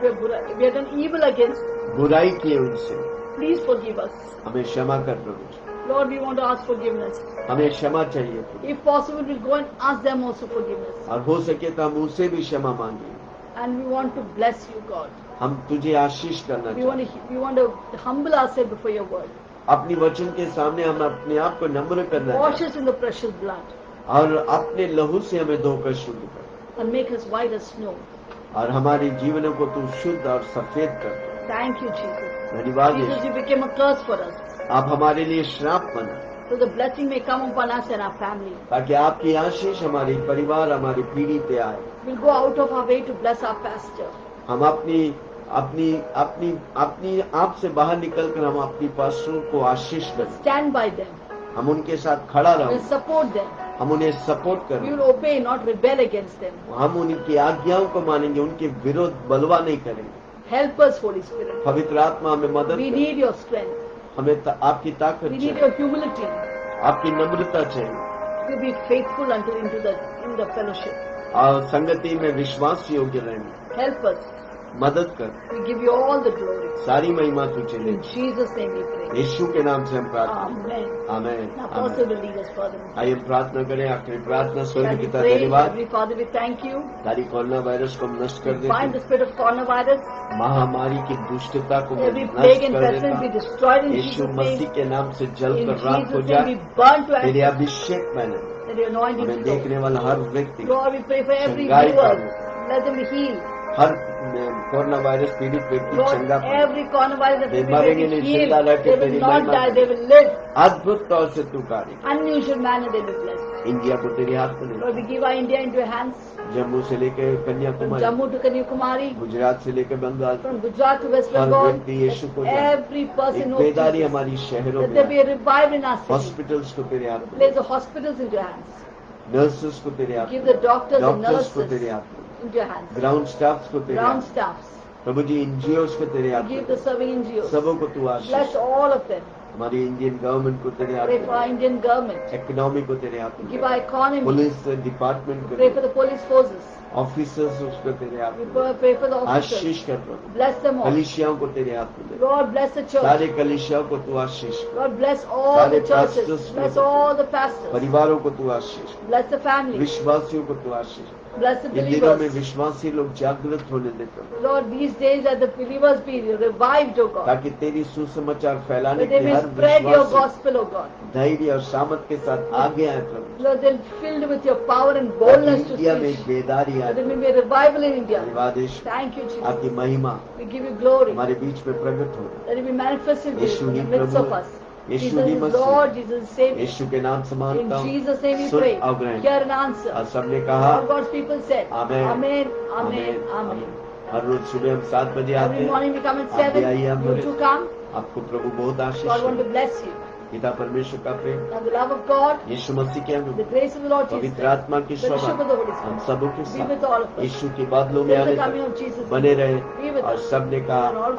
Speaker 2: if we have done evil against,
Speaker 1: बुराई किए उनसे,
Speaker 2: please forgive us.
Speaker 1: हमें क्षमा कर प्रभु।
Speaker 2: Lord, we want to ask forgiveness.
Speaker 1: हमें क्षमा चाहिए प्रभु।
Speaker 2: If possible, we'll go and ask them also forgiveness.
Speaker 1: और हो सके तो हम उनसे भी क्षमा मांगे।
Speaker 2: And we want to bless you, God.
Speaker 1: हम तुझे आशीष करना
Speaker 2: We
Speaker 1: चाहते
Speaker 2: want to humble ourselves before your word.
Speaker 1: अपनी वचन के सामने हम अपने आप को नम्र करना
Speaker 2: Wash
Speaker 1: चाहते
Speaker 2: us in the precious blood
Speaker 1: और अपने लहू से हमें धोकर शुद्ध कर
Speaker 2: and make us white as snow.
Speaker 1: और हमारे जीवनों को तू शुद्ध और सफेद कर दे।
Speaker 2: Thank you, Jesus.
Speaker 1: धन्यवाद
Speaker 2: Jesus,
Speaker 1: Yeshu.
Speaker 2: you became a curse for us.
Speaker 1: आप हमारे लिए श्राप बना
Speaker 2: So the blessing may come upon us and our family.
Speaker 1: ताकि आपकी आशीष हमारे परिवार हमारी पीढ़ी पे आए।
Speaker 2: We'll go out of our way to bless our pastor.
Speaker 1: हम अपनी अपनी अपनी अपनी आप से बाहर निकलकर हम अपनी पास्टरों को आशीष करें।
Speaker 2: Stand by them.
Speaker 1: हम उनके साथ खड़ा
Speaker 2: We'll
Speaker 1: रहें,
Speaker 2: support them.
Speaker 1: हम उन्हें सपोर्ट
Speaker 2: We
Speaker 1: करें,
Speaker 2: will obey, not rebel against them.
Speaker 1: हम उनकी आज्ञाओं को मानेंगे, उनके विरोध बलवा नहीं करेंगे।
Speaker 2: Help us, Holy Spirit.
Speaker 1: पवित्र आत्मा हमें मदद
Speaker 2: We
Speaker 1: करे,
Speaker 2: need your strength.
Speaker 1: हमें आपकी ताकत
Speaker 2: We need
Speaker 1: चाहिए,
Speaker 2: your humility
Speaker 1: आपकी नम्रता चाहिए
Speaker 2: to be faithful in the fellowship.
Speaker 1: और संगति में विश्वास योग्य रहने।
Speaker 2: Help us.
Speaker 1: मदद कर,
Speaker 2: We give you all the glory.
Speaker 1: सारी महिमा तुझे ले।
Speaker 2: In Jesus' name we pray.
Speaker 1: यीशु के नाम से हम प्रार्थना
Speaker 2: Amen.
Speaker 1: Amen
Speaker 2: Now,
Speaker 1: amen.
Speaker 2: Pastor will lead us further.
Speaker 1: आइए हम प्रार्थना करें, आखिरी प्रार्थना।
Speaker 2: Shall
Speaker 1: स्वर्ग
Speaker 2: we
Speaker 1: पिता
Speaker 2: pray?
Speaker 1: धन्यवाद,
Speaker 2: Heavenly Father, we thank you.
Speaker 1: सारी कोरोना वायरस को हम नष्ट कर
Speaker 2: We bind
Speaker 1: देते,
Speaker 2: the spirit of coronavirus.
Speaker 1: महामारी की दुष्टता को मैं
Speaker 2: Every plague
Speaker 1: नष्ट
Speaker 2: and
Speaker 1: कर
Speaker 2: pestilence be
Speaker 1: देता।
Speaker 2: destroyed in
Speaker 1: Yeshu
Speaker 2: Jesus'
Speaker 1: Masih
Speaker 2: name.
Speaker 1: के नाम से जल
Speaker 2: In
Speaker 1: कर राख हो
Speaker 2: Jesus'
Speaker 1: जा।
Speaker 2: name we burn to
Speaker 1: तेरे
Speaker 2: ashes.
Speaker 1: अभिषेक मैंने
Speaker 2: That your anointing
Speaker 1: हमें
Speaker 2: flow.
Speaker 1: देखने वाला हर व्यक्ति,
Speaker 2: Lord, we pray for every
Speaker 1: चंगाई
Speaker 2: viewer.
Speaker 1: पावे।
Speaker 2: Let them be healed.
Speaker 1: Her corona virus पीड़ित व्यक्ति
Speaker 2: Lord,
Speaker 1: चंगा पाए।
Speaker 2: every coronavirus that
Speaker 1: way
Speaker 2: will
Speaker 1: मरेंगे
Speaker 2: be
Speaker 1: नहीं,
Speaker 2: healed.
Speaker 1: जिंदा रह के
Speaker 2: They will
Speaker 1: तेरी
Speaker 2: not
Speaker 1: महिमा
Speaker 2: die.
Speaker 1: करें।
Speaker 2: They will live.
Speaker 1: अद्भुत तौर से तू कार्य कर।
Speaker 2: Unusual manner they will bless.
Speaker 1: India को तेरे हाथ में ले,
Speaker 2: Lord, we give our India into your hands.
Speaker 1: Jammu से लेकर
Speaker 2: From
Speaker 1: Kanyakumari,
Speaker 2: Jammu to Kanyakumari,
Speaker 1: Gujarat से लेकर Bengal,
Speaker 2: from Gujarat to West
Speaker 1: her
Speaker 2: Bengal,
Speaker 1: व्यक्ति यीशु को
Speaker 2: let
Speaker 1: जाने।
Speaker 2: every person
Speaker 1: एक
Speaker 2: know
Speaker 1: बेदारी
Speaker 2: Jesus.
Speaker 1: हमारी शहरों
Speaker 2: Let
Speaker 1: में
Speaker 2: there be
Speaker 1: आए।
Speaker 2: a revival in our city.
Speaker 1: Hospitals को तेरे हाथ में,
Speaker 2: Place the hospitals into your hands.
Speaker 1: Nurses को तेरे हाथ
Speaker 2: Give
Speaker 1: में,
Speaker 2: the doctors and
Speaker 1: डॉक्टर्स को
Speaker 2: nurses
Speaker 1: तेरे हाथ में,
Speaker 2: into your hands.
Speaker 1: Ground staff को तेरे
Speaker 2: Ground
Speaker 1: हाथ में,
Speaker 2: staffs.
Speaker 1: प्रभु जी एनजीओस को तेरे हाथ
Speaker 2: Give
Speaker 1: में,
Speaker 2: the serving NGOs.
Speaker 1: सबों को तू
Speaker 2: Bless
Speaker 1: Ashish.
Speaker 2: all of them.
Speaker 1: हमारी इंडियन गवर्नमेंट को तेरे हाथ
Speaker 2: Pray for our
Speaker 1: में,
Speaker 2: Indian government.
Speaker 1: इकोनॉमी को तेरे हाथ
Speaker 2: Give
Speaker 1: में,
Speaker 2: our economy.
Speaker 1: पुलिस डिपार्टमेंट को,
Speaker 2: Pray for the police forces.
Speaker 1: Officers उसको तेरे हाथ
Speaker 2: We
Speaker 1: में,
Speaker 2: pray for the officers.
Speaker 1: आशीष कर प्रभु।
Speaker 2: Bless them all.
Speaker 1: कलीसियाओं को तेरे हाथ में ले,
Speaker 2: Lord, bless the church.
Speaker 1: सारे कलीसियाओं को तू आशीष कर,
Speaker 2: Lord, bless all
Speaker 1: सारे
Speaker 2: the churches.
Speaker 1: pastors
Speaker 2: Bless
Speaker 1: को,
Speaker 2: all the pastors.
Speaker 1: परिवारों को तू आशीष कर,
Speaker 2: Bless the families.
Speaker 1: विश्वासियों को तू आशीष कर।
Speaker 2: Bless the
Speaker 1: इन दिनों में
Speaker 2: believers.
Speaker 1: विश्वासी लोग जागृत होने देते हैं,
Speaker 2: Lord, these days let the believers be revived, O God.
Speaker 1: ताकि तेरी सुसमाचार फैलाने
Speaker 2: That they
Speaker 1: के लिए
Speaker 2: may
Speaker 1: हर
Speaker 2: spread your
Speaker 1: विश्वासी
Speaker 2: gospel, O God.
Speaker 1: धैर्य और सामर्थ के साथ आगे आए प्रभु,
Speaker 2: Lord, they're filled with your power and
Speaker 1: ताकि
Speaker 2: boldness to
Speaker 1: इंडिया में
Speaker 2: preach.
Speaker 1: एक बेदारी
Speaker 2: That there
Speaker 1: आए।
Speaker 2: may be a revival in India.
Speaker 1: धन्यवाद यीशु,
Speaker 2: Thank you, Jesus.
Speaker 1: आपकी महिमा
Speaker 2: We give you glory.
Speaker 1: हमारे बीच में प्रकट हो।
Speaker 2: That it be manifested in
Speaker 1: Yeshu he
Speaker 2: the midst
Speaker 1: Prabhu
Speaker 2: of
Speaker 1: है,
Speaker 2: us.
Speaker 1: Yeshu
Speaker 2: Jesus
Speaker 1: he
Speaker 2: is
Speaker 1: Masih,
Speaker 2: Lord, Jesus is Savior.
Speaker 1: यीशु के नाम से
Speaker 2: In
Speaker 1: मानता हूँ,
Speaker 2: Jesus' name we
Speaker 1: soon
Speaker 2: pray.
Speaker 1: Agrahan.
Speaker 2: Hear and answer.
Speaker 1: और सबने कहा
Speaker 2: All God's people said,
Speaker 1: आमेन,
Speaker 2: Amen, Amen,
Speaker 1: आमेन,
Speaker 2: Amen.
Speaker 1: हर रोज सुबह हम 7 बजे आते
Speaker 2: Every
Speaker 1: हैं,
Speaker 2: morning we come at
Speaker 1: आप भी
Speaker 2: 7.
Speaker 1: आइए
Speaker 2: You
Speaker 1: हमारे,
Speaker 2: too come.
Speaker 1: आपको प्रभु बहुत आशीष
Speaker 2: God want to
Speaker 1: करे।
Speaker 2: bless you.
Speaker 1: पिता परमेश्वर का प्रेम,
Speaker 2: Now the love of God,
Speaker 1: यीशु मसीह के
Speaker 2: the
Speaker 1: अनुग्रह,
Speaker 2: grace of the Lord Jesus
Speaker 1: पवित्र
Speaker 2: Christ,
Speaker 1: आत्मा की
Speaker 2: the fellowship
Speaker 1: Shobha
Speaker 2: of the Holy
Speaker 1: हम
Speaker 2: Spirit,
Speaker 1: सबों के
Speaker 2: be with
Speaker 1: साथ
Speaker 2: all of us.
Speaker 1: यीशु के बादलों में
Speaker 2: Till
Speaker 1: आने
Speaker 2: the coming
Speaker 1: तक
Speaker 2: of Jesus
Speaker 1: बने
Speaker 2: be
Speaker 1: रहे।
Speaker 2: with
Speaker 1: और
Speaker 2: us.
Speaker 1: सबने
Speaker 2: And
Speaker 1: कहा
Speaker 2: all